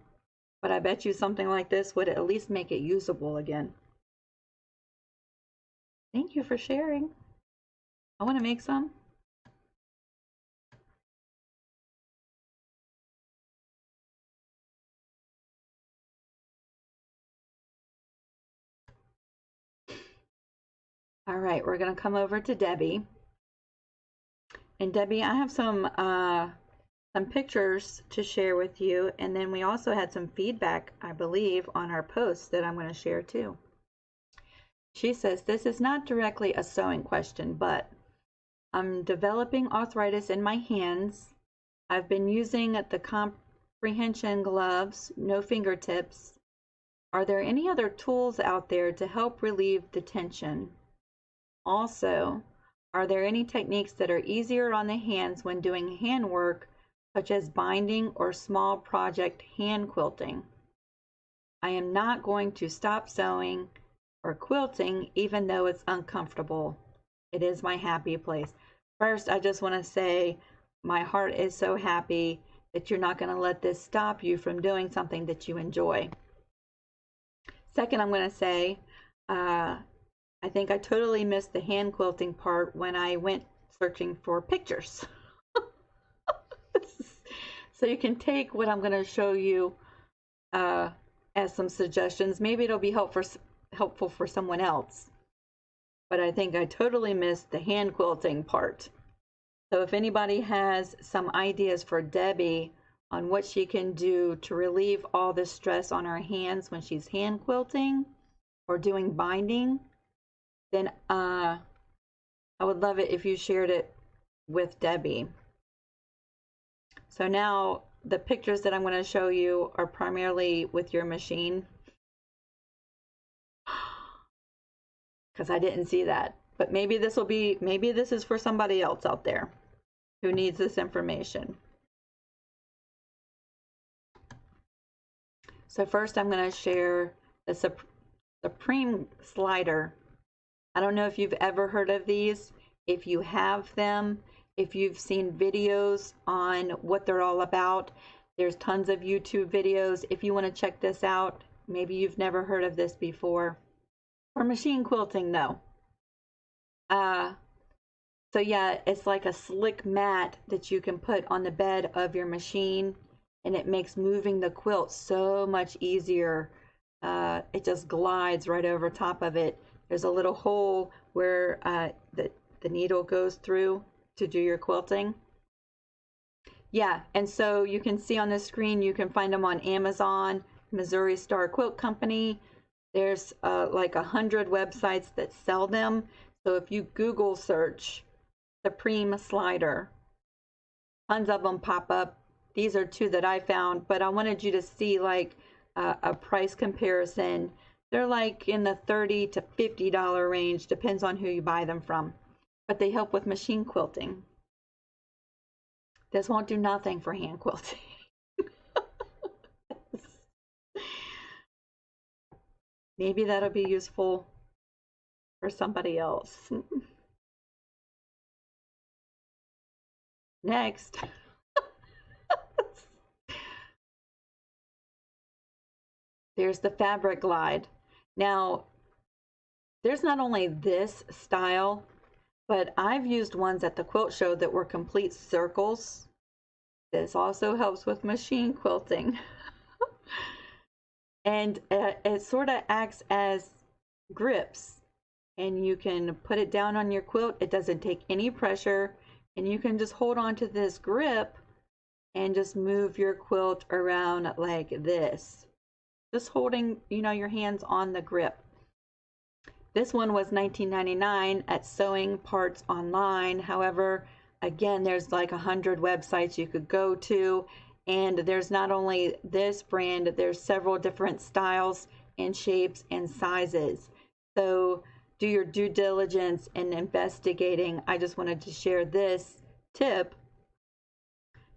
But I bet you something like this would at least make it usable again. Thank you for sharing. I want to make some. All right, we're going to come over to Debbie. And Debbie, I have some pictures to share with you, and then we also had some feedback, I believe, on our posts that I'm going to share too. She says, this is not directly a sewing question, but I'm developing arthritis in my hands. I've been using the comprehension gloves, no fingertips. Are there any other tools out there to help relieve the tension? Also, are there any techniques that are easier on the hands when doing handwork, such as binding or small project hand quilting? I am not going to stop sewing or quilting, even though it's uncomfortable. It is my happy place. First, I just want to say my heart is so happy that you're not going to let this stop you from doing something that you enjoy. Second, I'm going to say, I think I totally missed the hand quilting part when I went searching for pictures. So you can take what I'm going to show you as some suggestions. Maybe it'll be helpful for someone else. But I think I totally missed the hand quilting part. So if anybody has some ideas for Debbie on what she can do to relieve all the stress on her hands when she's hand quilting or doing binding, then I would love it if you shared it with Debbie. So now the pictures that I'm going to show you are primarily with your machine, because I didn't see that. But maybe this is for somebody else out there who needs this information. So first I'm going to share the Supreme slider. I don't know if you've ever heard of these. If you have them, if you've seen videos on what they're all about, there's tons of YouTube videos. If you want to check this out, maybe you've never heard of this before. For machine quilting though. So yeah, it's like a slick mat that you can put on the bed of your machine, and it makes moving the quilt so much easier. It just glides right over top of it. There's a little hole where the needle goes through to do your quilting. Yeah, and so you can see on the screen, you can find them on Amazon, Missouri Star Quilt Company. There's like 100 websites that sell them. So if you Google search Supreme slider, tons of them pop up. These are two that I found, but I wanted you to see like a price comparison. They're like in the $30 to $50 range, depends on who you buy them from. But they help with machine quilting. This won't do nothing for hand quilting. Maybe that'll be useful for somebody else. Next. There's the fabric glide. Now, there's not only this style, but I've used ones at the quilt show that were complete circles. This also helps with machine quilting. And it sort of acts as grips, and you can put it down on your quilt. It doesn't take any pressure, and you can just hold on to this grip and just move your quilt around like this, just holding, you know, your hands on the grip. This one was $19.99 at Sewing Parts Online. However, again, there's like 100 websites you could go to, and there's not only this brand, there's several different styles and shapes and sizes. So do your due diligence in investigating. I just wanted to share this tip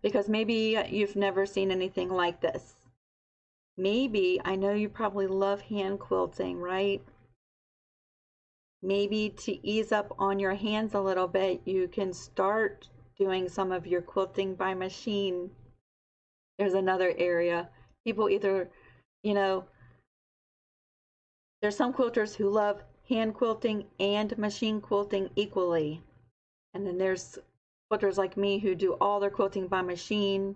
because maybe you've never seen anything like this. Maybe, I know you probably love hand quilting, right? Maybe to ease up on your hands a little bit, you can start doing some of your quilting by machine. There's another area. People either, you know, there's some quilters who love hand quilting and machine quilting equally. And then there's quilters like me who do all their quilting by machine.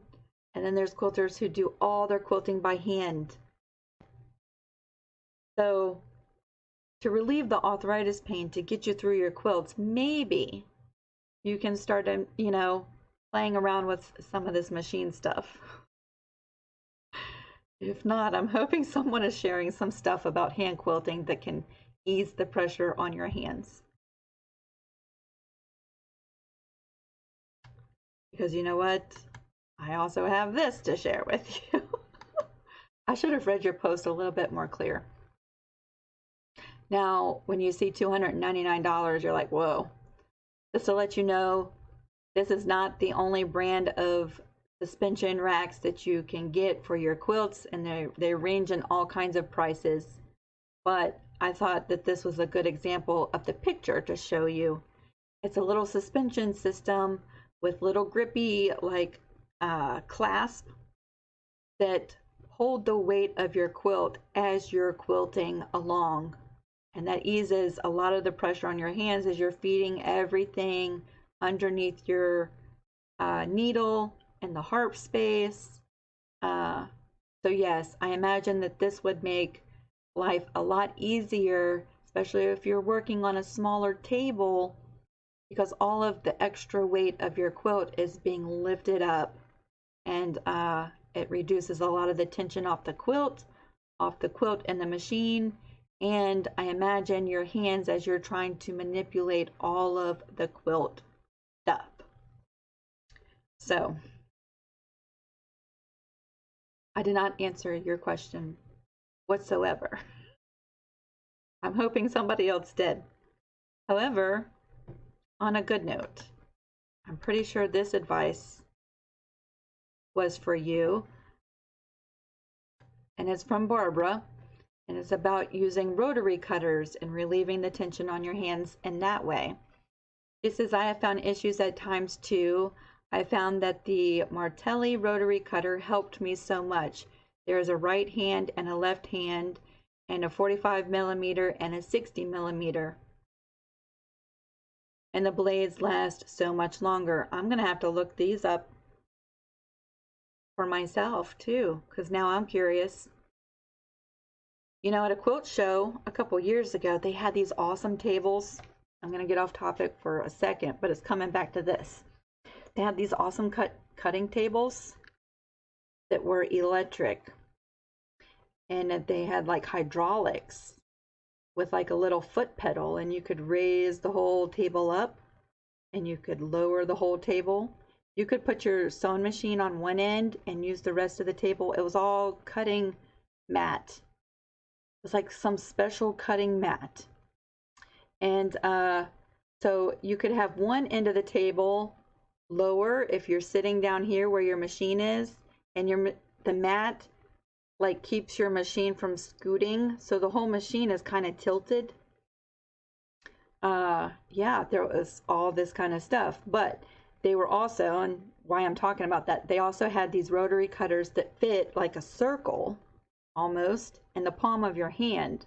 And then there's quilters who do all their quilting by hand. So to relieve the arthritis pain, to get you through your quilts, maybe you can start, you know, playing around with some of this machine stuff. If not, I'm hoping someone is sharing some stuff about hand quilting that can ease the pressure on your hands. Because you know what? I also have this to share with you. I should have read your post a little bit more clear. Now, when you see $299, you're like, whoa. Just to let you know, this is not the only brand of suspension racks that you can get for your quilts, and they range in all kinds of prices. But I thought that this was a good example of the picture to show you. It's a little suspension system with little grippy like clasp that hold the weight of your quilt as you're quilting along. And that eases a lot of the pressure on your hands as you're feeding everything underneath your needle and the harp space. So yes, I imagine that this would make life a lot easier, especially if you're working on a smaller table, because all of the extra weight of your quilt is being lifted up, and it reduces a lot of the tension off the quilt and the machine, and I imagine your hands as you're trying to manipulate all of the quilt stuff. So I did not answer your question whatsoever. I'm hoping somebody else did. However, on a good note, I'm pretty sure this advice was for you, and it's from Barbara, and it's about using rotary cutters and relieving the tension on your hands in that way. She says, I have found issues at times too. I found that the Martelli rotary cutter helped me so much. There is a right hand and a left hand, and a 45 millimeter and a 60 millimeter. And the blades last so much longer. I'm going to have to look these up for myself too, because now I'm curious. You know, at a quilt show a couple years ago, they had these awesome tables. I'm going to get off topic for a second, but it's coming back to this. They had these awesome cutting tables that were electric, and they had like hydraulics with like a little foot pedal, and you could raise the whole table up and you could lower the whole table. You could put your sewing machine on one end and use the rest of the table. It was all cutting mat. It was like some special cutting mat. And so you could have one end of the table lower if you're sitting down here where your machine is, and the mat like keeps your machine from scooting, so the whole machine is kind of tilted. Yeah, there was all this kind of stuff, but they were also, and why I'm talking about that, they also had these rotary cutters that fit like a circle almost in the palm of your hand.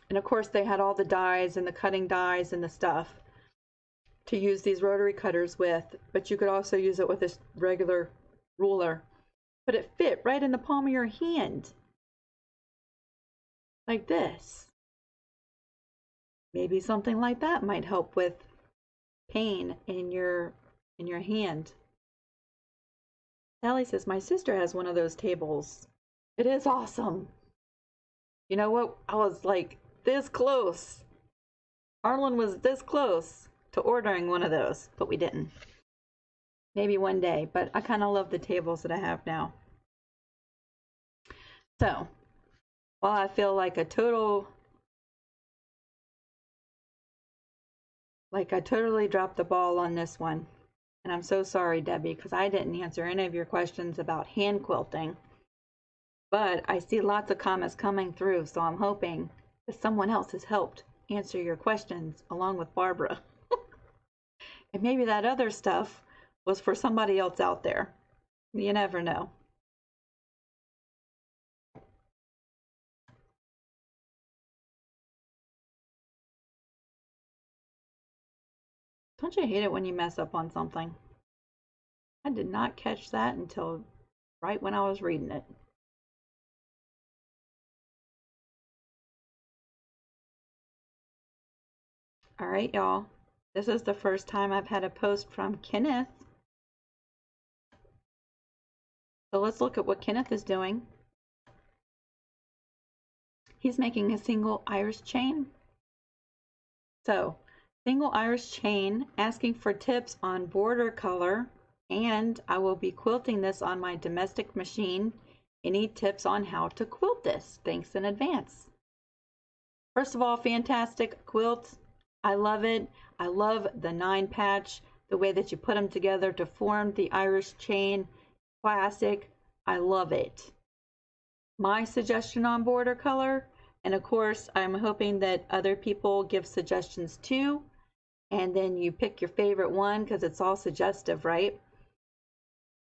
And of course they had all the dies and the cutting dies and the stuff to use these rotary cutters with, but you could also use it with this regular ruler. But it fit right in the palm of your hand. Like this. Maybe something like that might help with pain in your hand. Sally says, my sister has one of those tables. It is awesome. You know what? I was like this close. Arlen was this close to ordering one of those, but we didn't. Maybe one day, but I kind of love the tables that I have now. So, while I feel like I totally dropped the ball on this one, and I'm so sorry, Debbie, because I didn't answer any of your questions about hand quilting, but I see lots of comments coming through, so I'm hoping that someone else has helped answer your questions along with Barbara. And maybe that other stuff was for somebody else out there. You never know. Don't you hate it when you mess up on something? I did not catch that until right when I was reading it. All right, y'all. This is the first time I've had a post from Kenneth. So let's look at what Kenneth is doing. He's making a single Irish chain. So, single Irish chain, asking for tips on border color, and I will be quilting this on my domestic machine. Any tips on how to quilt this? Thanks in advance. First of all, fantastic quilt. I love it. I love the 9 patch, the way that you put them together to form the Irish chain. Classic. I love it. My suggestion on border color, and of course I'm hoping that other people give suggestions too, and then you pick your favorite one because it's all suggestive, right?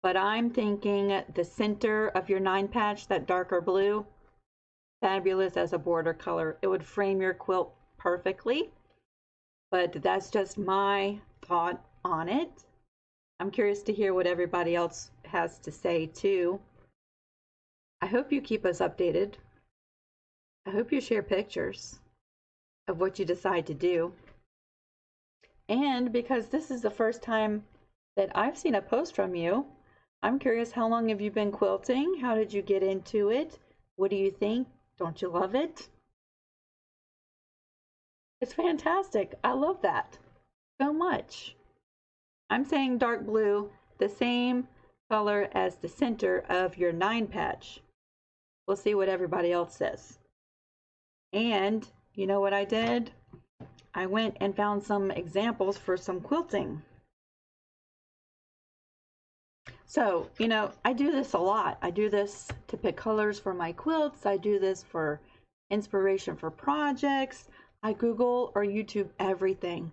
But I'm thinking the center of your 9 patch, that darker blue, fabulous as a border color. It would frame your quilt perfectly, but that's just my thought on it. I'm curious to hear what everybody else has to say too. I hope you keep us updated. I hope you share pictures of what you decide to do. And because this is the first time that I've seen a post from you, I'm curious, how long have you been quilting? How did you get into it? What do you think? Don't you love it? It's fantastic. I love that so much. I'm saying dark blue, the same color as the center of your 9 patch. We'll see what everybody else says. And you know what I did? I went and found some examples for some quilting. So, you know, I do this a lot. I do this to pick colors for my quilts. I do this for inspiration for projects. I Google or YouTube everything.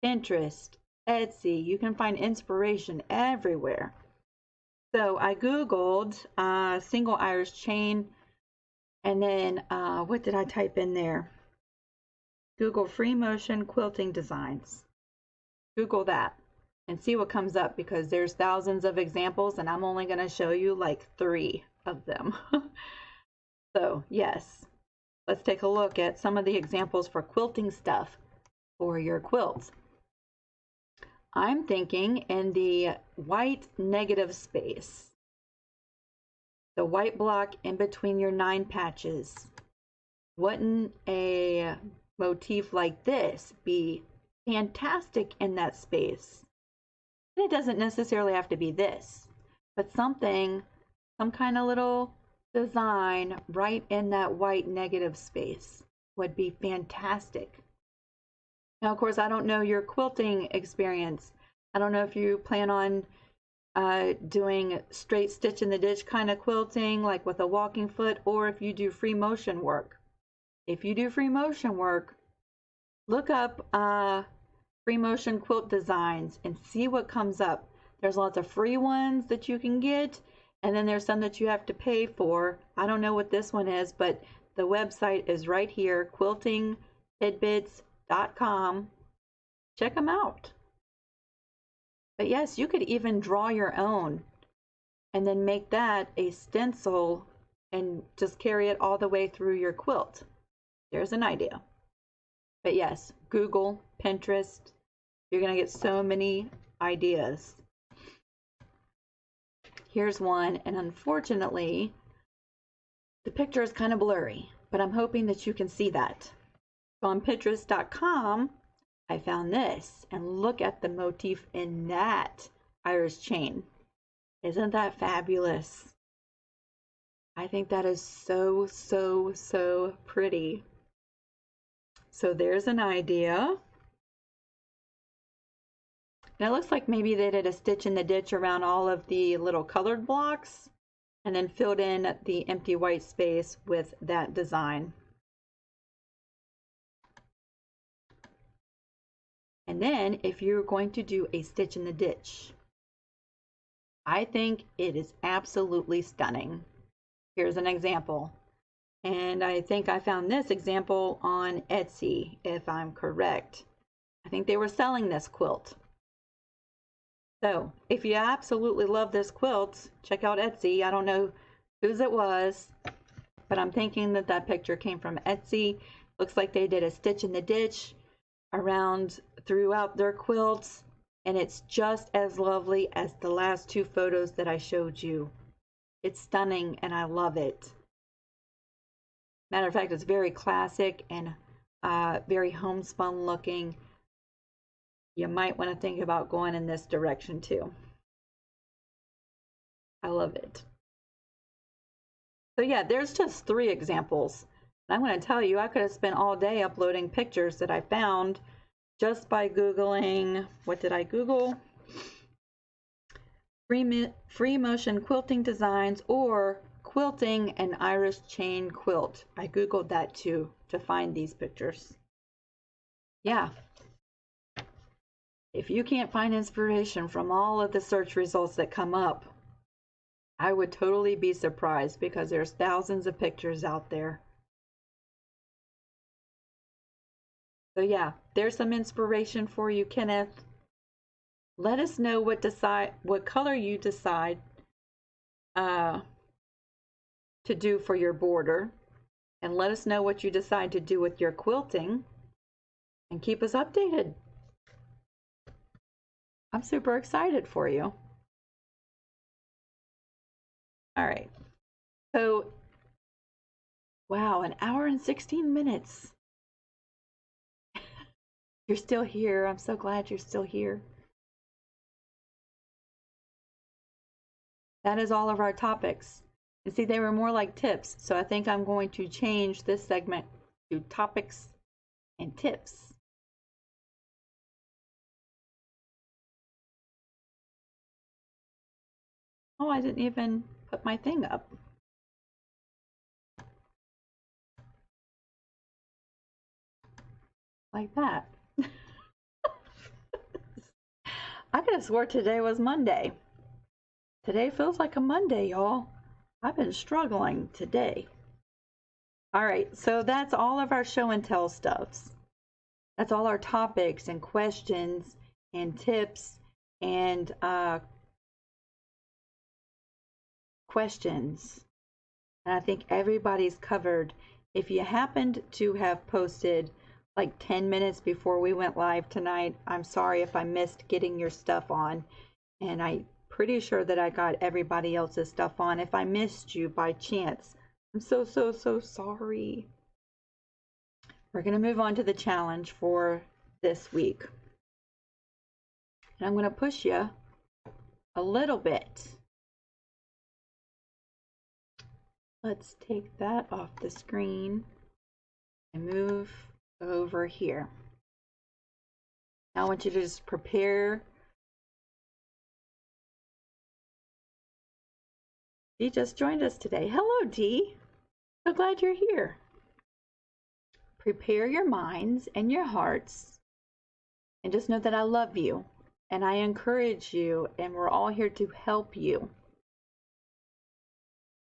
Pinterest, Etsy, you can find inspiration everywhere. So I Googled single Irish chain, and then what did I type in there? Google free motion quilting designs. Google that and see what comes up, because there's thousands of examples and I'm only going to show you like 3 of them. So yes, let's take a look at some of the examples for quilting stuff for your quilts. I'm thinking in the white negative space, the white block in between your 9 patches. Wouldn't a motif like this be fantastic in that space? And it doesn't necessarily have to be this, but something, some kind of little design right in that white negative space would be fantastic. Now, of course, I don't know your quilting experience. I don't know if you plan on doing straight stitch in the ditch kind of quilting, like with a walking foot, or if you do free motion work. If you do free motion work, look up free motion quilt designs and see what comes up. There's lots of free ones that you can get, and then there's some that you have to pay for. I don't know what this one is, but the website is right here, quiltingtidbits.com. Check them out. But yes, you could even draw your own and then make that a stencil and just carry it all the way through your quilt. There's an idea. But yes, Google, Pinterest, you're going to get so many ideas. Here's one, and unfortunately, the picture is kind of blurry, but I'm hoping that you can see that. So on Pinterest.com, I found this, and look at the motif in that Irish chain. Isn't that fabulous? I think that is so, so, so pretty. So there's an idea. And it looks like maybe they did a stitch in the ditch around all of the little colored blocks and then filled in the empty white space with that design. And then if you're going to do a stitch in the ditch, I think it is absolutely stunning. Here's an example. And I think I found this example on Etsy, if I'm correct. I think they were selling this quilt. So if you absolutely love this quilt, check out Etsy. I don't know whose it was, but I'm thinking that that picture came from Etsy. Looks like they did a stitch in the ditch around throughout their quilts, and it's just as lovely as the last 2 photos that I showed you. It's stunning and I love it. Matter of fact, it's very classic and very homespun looking. You might want to think about going in this direction too. I love it. So yeah, there's just 3 examples. And I'm going to tell you, I could have spent all day uploading pictures that I found just by Googling, what did I Google? Free motion quilting designs or quilting an Irish chain quilt. I Googled that too to find these pictures. Yeah. If you can't find inspiration from all of the search results that come up, I would totally be surprised, because there's thousands of pictures out there. So yeah, there's some inspiration for you, Kenneth. Let us know what color you decide to do for your border, and let us know what you decide to do with your quilting, and keep us updated. I'm super excited for you. All right, so Wow, an hour and 16 minutes. You're still here. I'm so glad you're still here. That is all of our topics. And see, they were more like tips. So I think I'm going to change this segment to topics and tips. Oh, I didn't even put my thing up. Like that. I could have swore today was Monday. Today feels like a Monday, y'all. I've been struggling today. All right, so that's all of our show and tell stuffs. That's all our topics and questions and tips and questions. And I think everybody's covered. If you happened to have posted like 10 minutes before we went live tonight, I'm sorry if I missed getting your stuff on. And I'm pretty sure that I got everybody else's stuff on. If I missed you by chance, I'm so sorry. We're going to move on to the challenge for this week. And I'm going to push you a little bit. Let's take that off the screen and move over here. Now I want you to just prepare. Dee just joined us today. Hello, Dee. So glad you're here. Prepare your minds and your hearts, and just know that I love you and I encourage you, and we're all here to help you.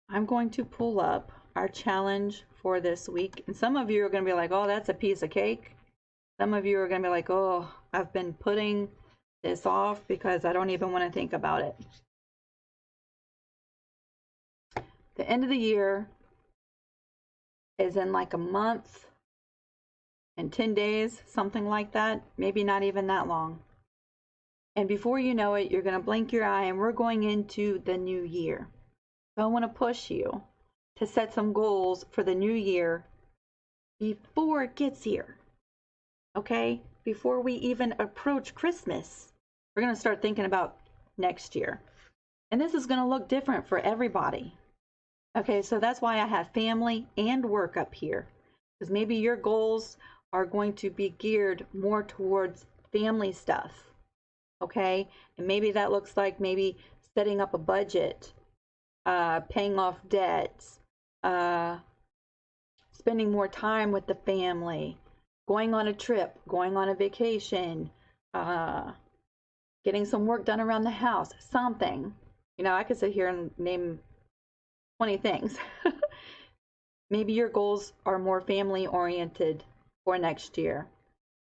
I'm going to pull up our challenge for this week, and some of you are going to be like, oh, that's a piece of cake. Some of you are going to be like, oh, I've been putting this off because I don't even want to think about it. The end of the year is in like a month and 10 days, something like that, maybe not even that long. And before you know it, you're going to blink your eye and we're going into the new year. So I want to push you to set some goals for the new year before it gets here. Okay? Before we even approach Christmas, we're going to start thinking about next year. And this is going to look different for everybody. Okay, so that's why I have family and work up here. Because maybe your goals are going to be geared more towards family stuff. Okay? And maybe that looks like maybe setting up a budget, paying off debts, spending more time with the family, going on a trip, going on a vacation, getting some work done around the house, something. You know, I could sit here and name 20 things. Maybe your goals are more family oriented for next year.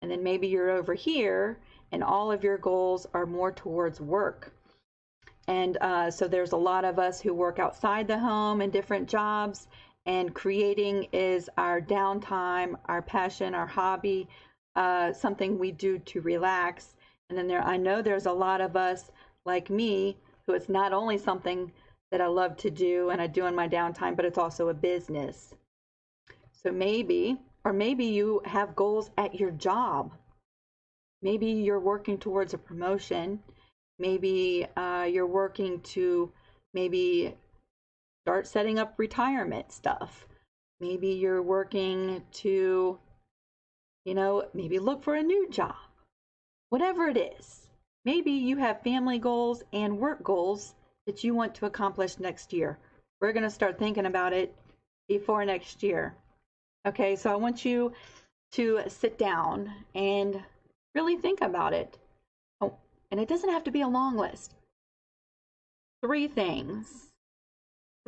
And then maybe you're over here and all of your goals are more towards work. And so there's a lot of us who work outside the home in different jobs, and creating is our downtime, our passion, our hobby, something we do to relax. And then I know there's a lot of us like me who it's not only something that I love to do and I do in my downtime, but it's also a business. So maybe you have goals at your job. Maybe you're working towards a promotion. Maybe you're working to maybe start setting up retirement stuff. Maybe you're working to, maybe look for a new job. Whatever it is. Maybe you have family goals and work goals that you want to accomplish next year. We're going to start thinking about it before next year. Okay, so I want you to sit down and really think about it. Oh, and it doesn't have to be a long list. 3 things,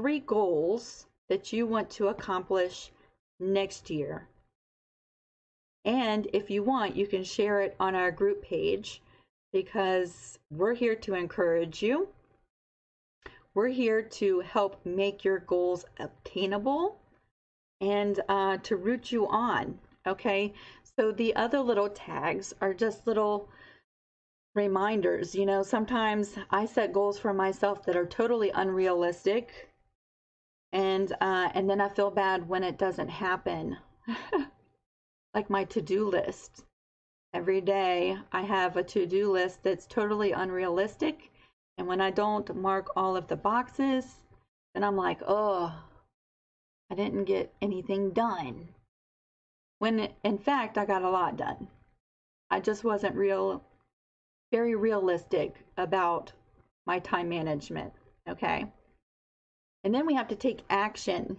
3 goals that you want to accomplish next year. And if you want, you can share it on our group page, because we're here to encourage you. We're here to help make your goals obtainable and to root you on. Okay, so the other little tags are just little reminders. Sometimes I set goals for myself that are totally unrealistic, And then I feel bad when it doesn't happen. Like my to-do list. Every day I have a to-do list that's totally unrealistic. And when I don't mark all of the boxes, then I'm like, oh, I didn't get anything done. When in fact, I got a lot done. I just wasn't very realistic about my time management. Okay. And then we have to take action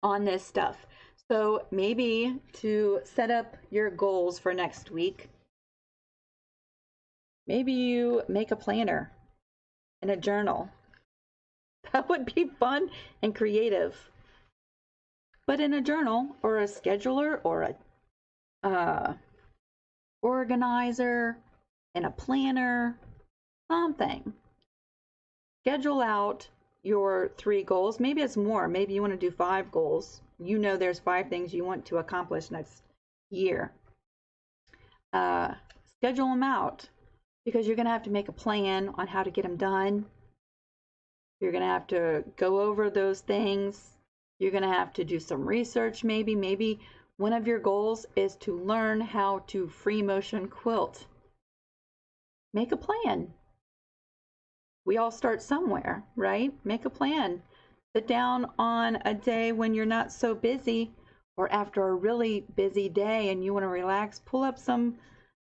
on this stuff. So maybe to set up your goals for next week, maybe you make a planner and a journal. That would be fun and creative. But in a journal or a scheduler or a organizer and a planner, something. Schedule out your 3 goals. Maybe it's more. Maybe you want to do 5 goals. You know there's 5 things you want to accomplish next year. Schedule them out because you're going to have to make a plan on how to get them done. You're going to have to go over those things. You're going to have to do some research maybe. Maybe one of your goals is to learn how to free motion quilt. Make a plan. We all start somewhere, right? Make a plan. Sit down on a day when you're not so busy or after a really busy day and you want to relax, pull up some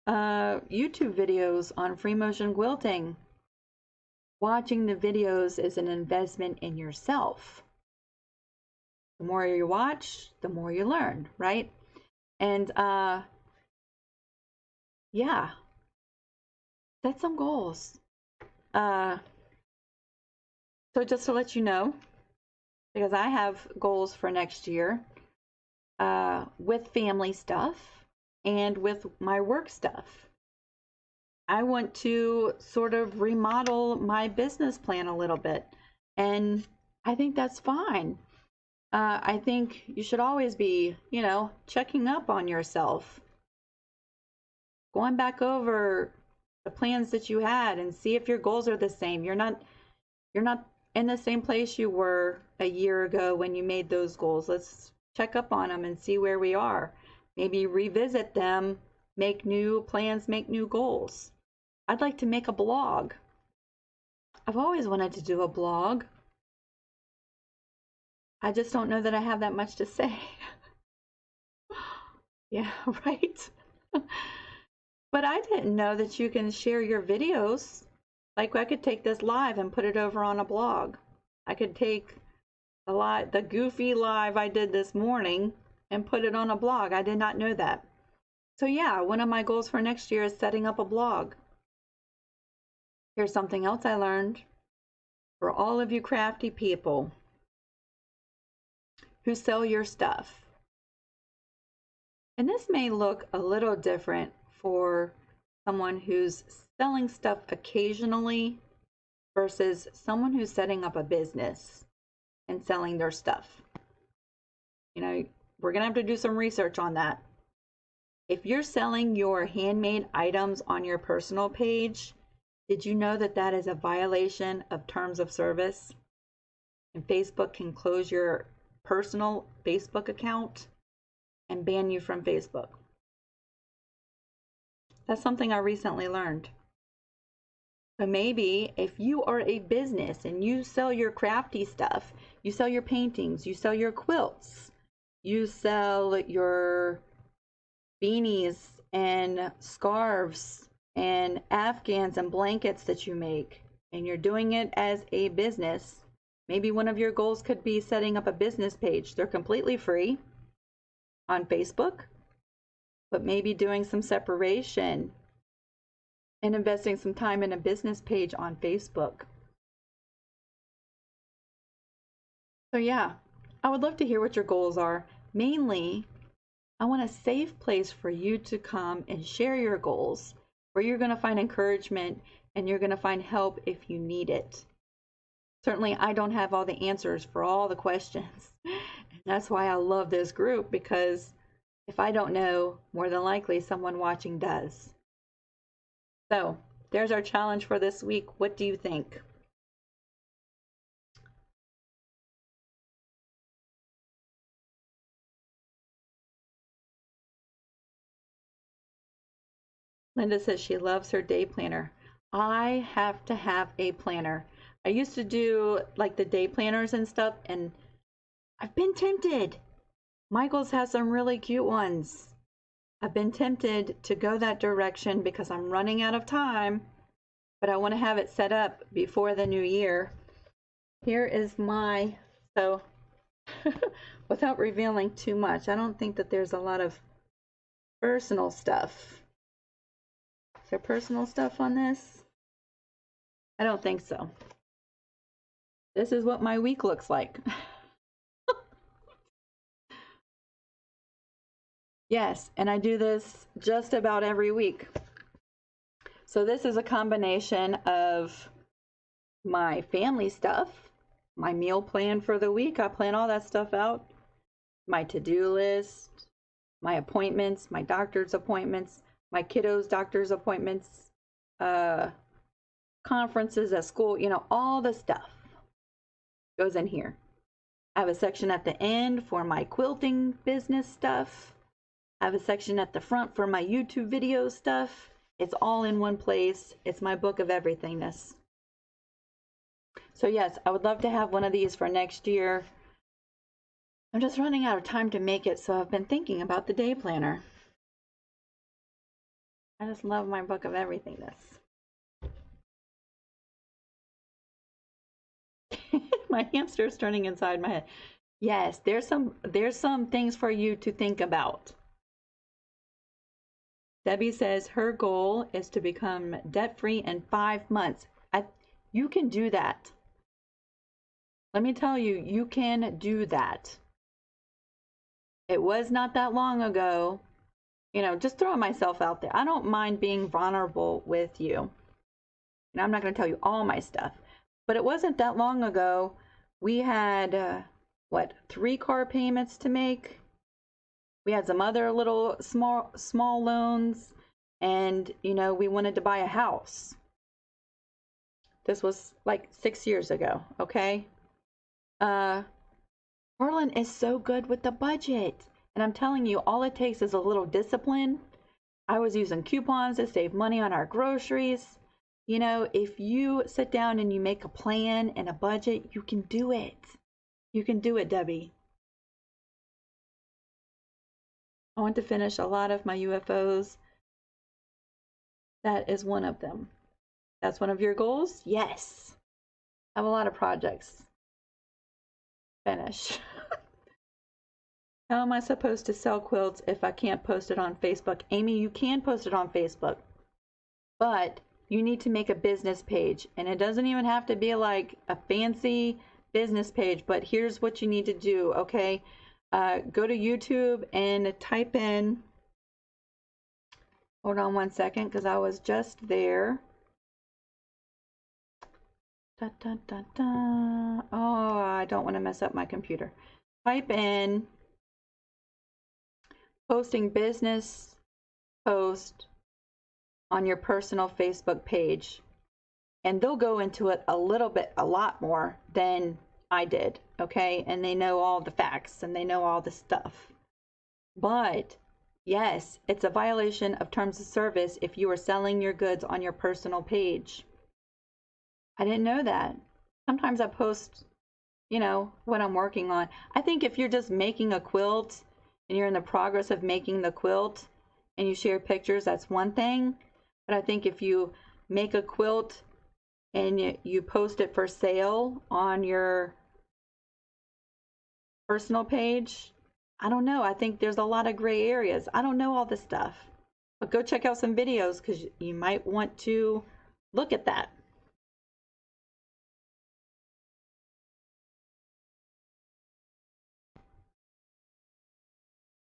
YouTube videos on free motion quilting. Watching the videos is an investment in yourself. The more you watch, the more you learn, right? And yeah, set some goals. So just to let you know, because I have goals for next year with family stuff and with my work stuff. I want to sort of remodel my business plan a little bit, and I think that's fine. I think you should always be, checking up on yourself, going back over the plans that you had and see if your goals are the same. You're not in the same place you were a year ago when you made those goals. Let's check up on them and see where we are. Maybe revisit them, make new plans, make new goals. I'd like to make a blog. I've always wanted to do a blog. I just don't know that I have that much to say. Yeah, right. But I didn't know that you can share your videos. Like I could take this live and put it over on a blog. I could take the goofy live I did this morning and put it on a blog. I did not know that. So yeah, one of my goals for next year is setting up a blog. Here's something else I learned. For all of you crafty people who sell your stuff. And this may look a little different for someone who's selling stuff occasionally versus someone who's setting up a business and selling their stuff. We're going to have to do some research on that. If you're selling your handmade items on your personal page, did you know that that is a violation of terms of service? And Facebook can close your personal Facebook account and ban you from Facebook. That's something I recently learned. So maybe if you are a business and you sell your crafty stuff, you sell your paintings, you sell your quilts, you sell your beanies and scarves and afghans and blankets that you make, and you're doing it as a business, maybe one of your goals could be setting up a business page. They're completely free on Facebook, but maybe doing some separation and investing some time in a business page on Facebook. So yeah, I would love to hear what your goals are. Mainly, I want a safe place for you to come and share your goals, where you're going to find encouragement and you're going to find help if you need it. Certainly, I don't have all the answers for all the questions. And that's why I love this group, because if I don't know, more than likely someone watching does. So there's our challenge for this week. What do you think? Linda says she loves her day planner. I have to have a planner. I used to do like the day planners and stuff, and I've been tempted. Michael's has some really cute ones. I've been tempted to go that direction because I'm running out of time, but I want to have it set up before the new year. Here is my, so without revealing too much, I don't think that there's a lot of personal stuff. Is there personal stuff on this? I don't think so. This is what my week looks like. Yes, and I do this just about every week. So this is a combination of my family stuff, my meal plan for the week. I plan all that stuff out. My to-do list, my appointments, my doctor's appointments, my kiddos' doctor's appointments, conferences at school, you know, all the stuff goes in here. I have a section at the end for my quilting business stuff. I have a section at the front for my YouTube video stuff. It's all in one place. It's my book of everythingness. So yes, I would love to have one of these for next year. I'm just running out of time to make it, so I've been thinking about the day planner. I just love my book of everythingness. My hamster is turning inside my head. Yes, there's some things for you to think about. Debbie says her goal is to become debt-free in 5 months. You can do that. Let me tell you, you can do that. It was not that long ago. You know, just throwing myself out there. I don't mind being vulnerable with you. And I'm not going to tell you all my stuff. But it wasn't that long ago. We had, 3 car payments to make. We had some other little small loans. And, you know, we wanted to buy a house. This was like 6 years ago, okay? Harlan is so good with the budget. And I'm telling you, all it takes is a little discipline. I was using coupons to save money on our groceries. You know, if you sit down and you make a plan and a budget, you can do it. You can do it, Debbie. I want to finish a lot of my UFOs. That is one of them. That's one of your goals? Yes. I have a lot of projects. Finish. How am I supposed to sell quilts if I can't post it on Facebook? Amy, you can post it on Facebook, but you need to make a business page. And it doesn't even have to be like a fancy business page, but here's what you need to do, okay? Go to YouTube and type in, hold on one second, because I was just there. Da, da, da, da. Oh, I don't want to mess up my computer. Type in posting business post on your personal Facebook page, and they'll go into it a lot more than I did, okay? And they know all the facts and they know all the stuff. But yes, it's a violation of terms of service if you are selling your goods on your personal page. I didn't know that. Sometimes I post, you know, what I'm working on. I think if you're just making a quilt and you're in the progress of making the quilt and you share pictures, that's one thing. But I think if you make a quilt and you post it for sale on your personal page, I don't know. I think there's a lot of gray areas. I don't know all this stuff. But go check out some videos because you might want to look at that.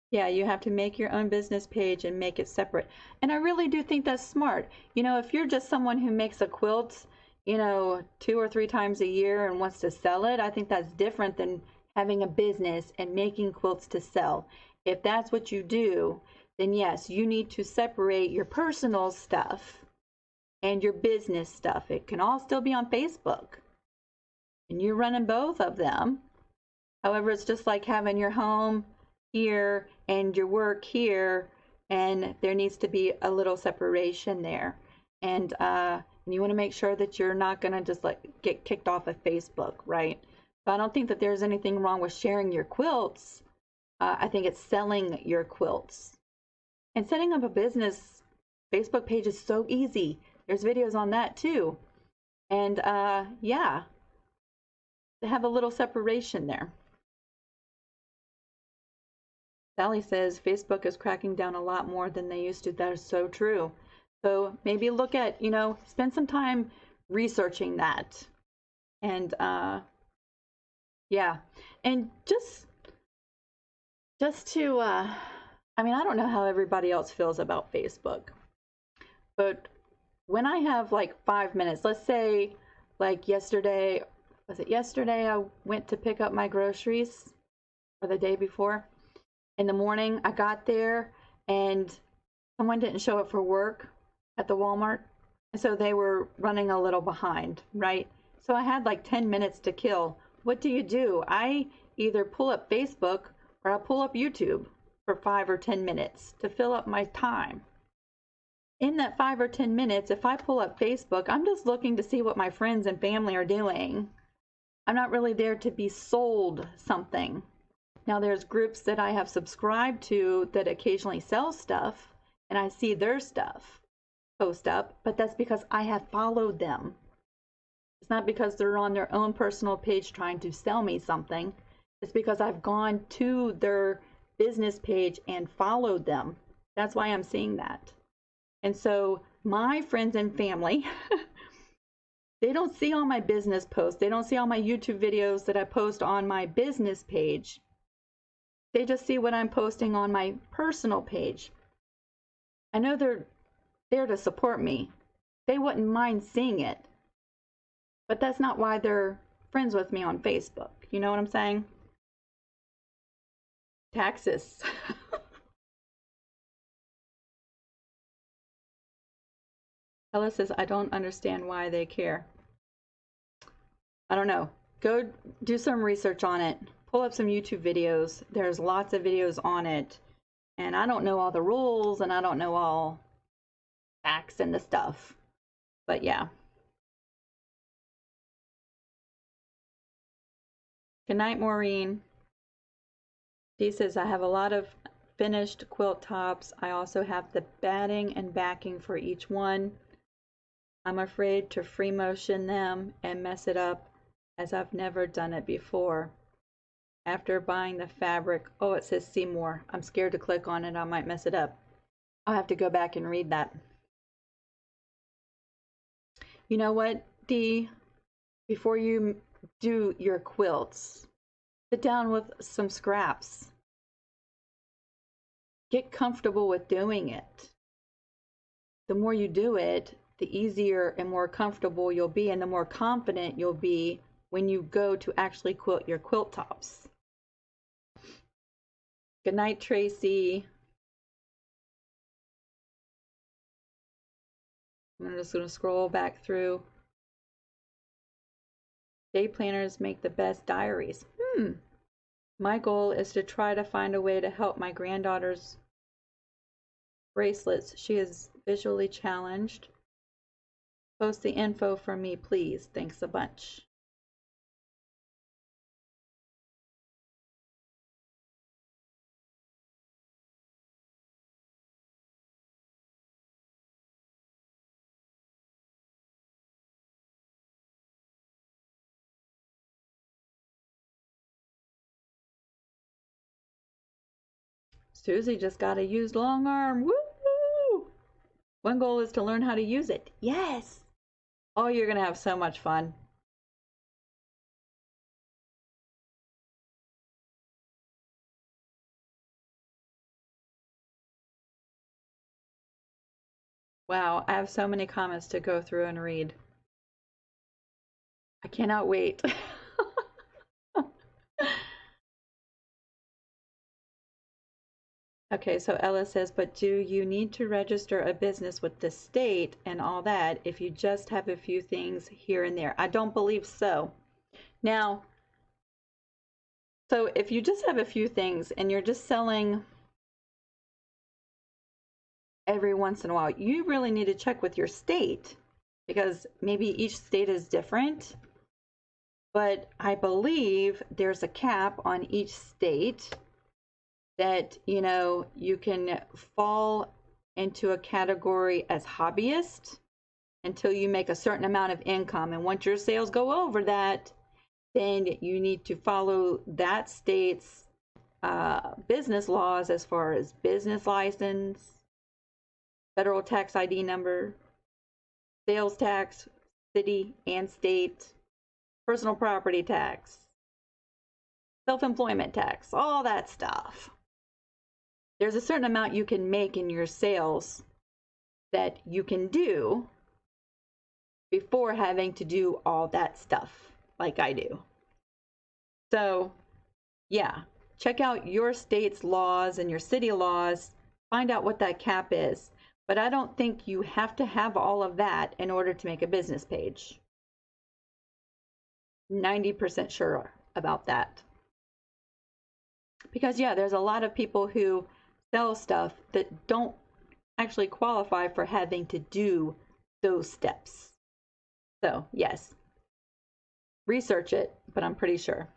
Yeah, you have to make your own business page and make it separate. And I really do think that's smart. You know, if you're just someone who makes a quilt, you know, 2 or 3 times a year and wants to sell it, I think that's different than having a business and making quilts to sell. If that's what you do, then yes, you need to separate your personal stuff and your business stuff. It can all still be on Facebook. And you're running both of them. However, it's just like having your home here and your work here and there needs to be a little separation there. And you want to make sure that you're not going to just like get kicked off of Facebook, right? So I don't think that there's anything wrong with sharing your quilts. I think it's selling your quilts. And setting up a business Facebook page is so easy. There's videos on that too. And yeah, to have a little separation there. Sally says Facebook is cracking down a lot more than they used to. That is so true. So maybe look at, spend some time researching that. And yeah, and just to, I mean, I don't know how everybody else feels about Facebook, but when I have like 5 minutes, let's say like yesterday, was it yesterday I went to pick up my groceries, or the day before? In the morning, I got there and someone didn't show up for work at the Walmart. And so they were running a little behind, right? So I had like 10 minutes to kill. What do? I either pull up Facebook or I pull up YouTube for 5 or 10 minutes to fill up my time. In that 5 or 10 minutes, if I pull up Facebook, I'm just looking to see what my friends and family are doing. I'm not really there to be sold something. Now there's groups that I have subscribed to that occasionally sell stuff, and I see their stuff post up, but that's because I have followed them. It's not because they're on their own personal page trying to sell me something. It's because I've gone to their business page and followed them. That's why I'm seeing that. And so my friends and family, they don't see all my business posts. They don't see all my YouTube videos that I post on my business page. They just see what I'm posting on my personal page. I know they're there to support me. They wouldn't mind seeing it. But that's not why they're friends with me on Facebook. You know what I'm saying? Taxes. Ella says, I don't understand why they care. I don't know. Go do some research on it. Pull up some YouTube videos. There's lots of videos on it. And I don't know all the rules, and I don't know all facts and the stuff. But yeah. Good night, Maureen. Dee says, I have a lot of finished quilt tops. I also have the batting and backing for each one. I'm afraid to free motion them and mess it up, as I've never done it before. After buying the fabric, oh, it says see more. I'm scared to click on it. I might mess it up. I'll have to go back and read that. You know what, Dee? Before you do your quilts, sit down with some scraps. Get comfortable with doing it. The more you do it, the easier and more comfortable you'll be, and the more confident you'll be when you go to actually quilt your quilt tops. Good night, Tracy. I'm just going to scroll back through. Day planners make the best diaries. My goal is to try to find a way to help my granddaughter's bracelets. She is visually challenged. Post the info for me, please. Thanks a bunch. Susie just got a used long arm. Woo! One goal is to learn how to use it. Yes! Oh, you're going to have so much fun. Wow, I have so many comments to go through and read. I cannot wait. Okay, so Ella says, but do you need to register a business with the state and all that if you just have a few things here and there? I don't believe so. Now, so if you just have a few things and you're just selling every once in a while. You really need to check with your state because maybe each state is different. But I believe there's a cap on each state that, you can fall into a category as hobbyist until you make a certain amount of income. And once your sales go over that, then you need to follow that state's business laws as far as business license, federal tax ID number, sales tax, city and state, personal property tax, self-employment tax, all that stuff. There's a certain amount you can make in your sales that you can do before having to do all that stuff like I do. So, yeah, check out your state's laws and your city laws, find out what that cap is. But I don't think you have to have all of that in order to make a business page. 90% sure about that. Because, yeah, there's a lot of people who sell stuff that don't actually qualify for having to do those steps. So, yes, research it, but I'm pretty sure.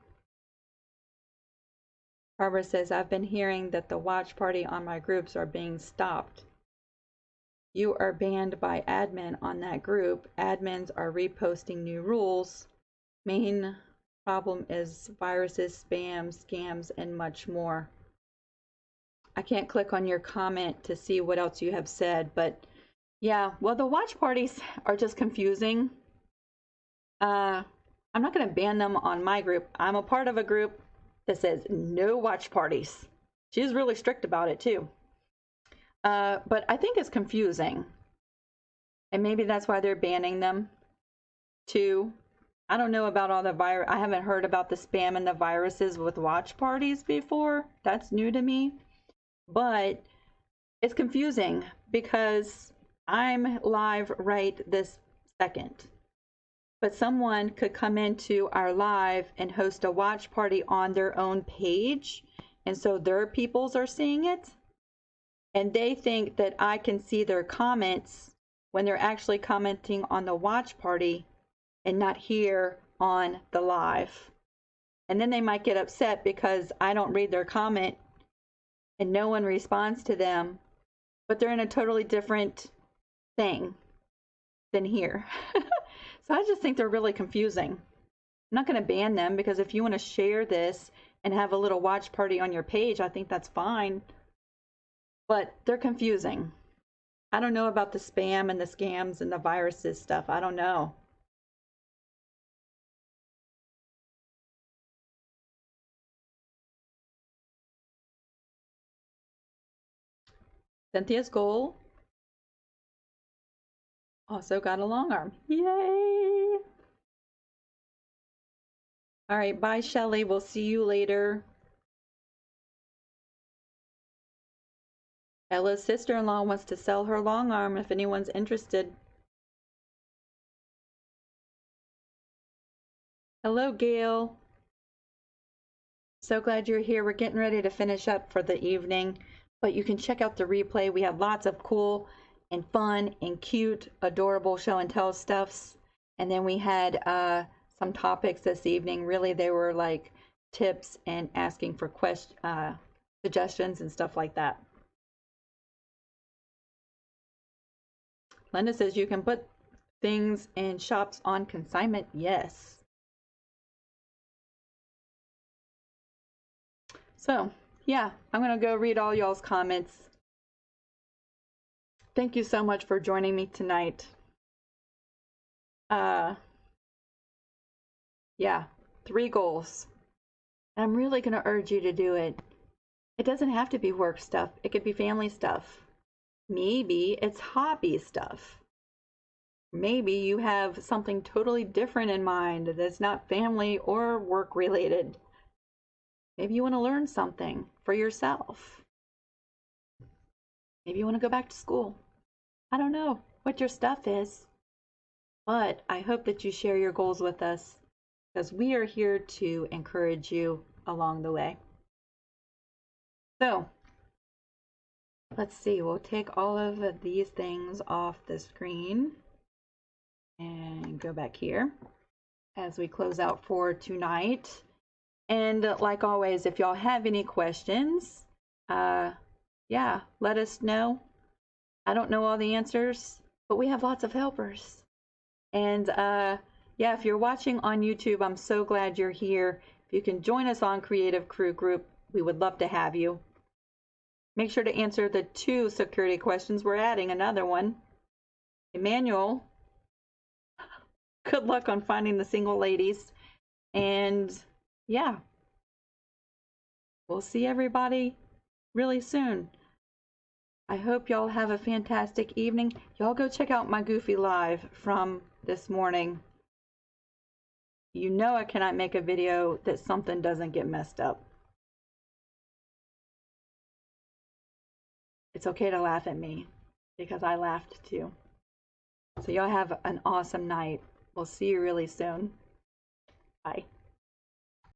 Barbara says, I've been hearing that the watch party on my groups are being stopped. You are banned by admin on that group. Admins are reposting new rules. Main problem is viruses, spam, scams, and much more. I can't click on your comment to see what else you have said, but yeah, well, the watch parties are just confusing. I'm not going to ban them on my group. I'm a part of a group that says no watch parties. She's really strict about it too. But I think it's confusing. And maybe that's why they're banning them too. I don't know about all the virus. I haven't heard about the spam and the viruses with watch parties before. That's new to me. But it's confusing because I'm live right this second. But someone could come into our live and host a watch party on their own page. And so their peoples are seeing it. And they think that I can see their comments when they're actually commenting on the watch party and not here on the live. And then they might get upset because I don't read their comment and no one responds to them, but they're in a totally different thing than here. So I just think they're really confusing. I'm not going to ban them because if you want to share this and have a little watch party on your page, I think that's fine. But they're confusing. I don't know about the spam and the scams and the viruses stuff. I don't know. Cynthia's goal also got a long arm. Yay! All right, bye, Shelly. We'll see you later. Ella's sister-in-law wants to sell her long arm if anyone's interested. Hello, Gail. So glad you're here. We're getting ready to finish up for the evening, but you can check out the replay. We have lots of cool and fun and cute, adorable show and tell stuffs. And then we had some topics this evening. Really, they were like tips and asking for suggestions and stuff like that. Linda says you can put things in shops on consignment. Yes. So, yeah, I'm going to go read all y'all's comments. Thank you so much for joining me tonight. Yeah, 3 goals. I'm really going to urge you to do it. It doesn't have to be work stuff. It could be family stuff. Maybe it's hobby stuff. Maybe you have something totally different in mind that's not family or work related. Maybe you want to learn something for yourself. Maybe you want to go back to school. I don't know what your stuff is, but I hope that you share your goals with us because we are here to encourage you along the way. So, let's see, we'll take all of these things off the screen and go back here as we close out for tonight. And like always, if y'all have any questions, yeah, let us know. I don't know all the answers, but we have lots of helpers. And yeah, if you're watching on YouTube, I'm so glad you're here. If you can join us on Creative Crew Group, we would love to have you. Make sure to answer the 2 security questions. We're adding another one. Emmanuel, good luck on finding the single ladies. And yeah, we'll see everybody really soon. I hope y'all have a fantastic evening. Y'all go check out my Goofy Live from this morning. You know I cannot make a video that something doesn't get messed up. It's okay to laugh at me because I laughed too. So y'all have an awesome night. We'll see you really soon. Bye.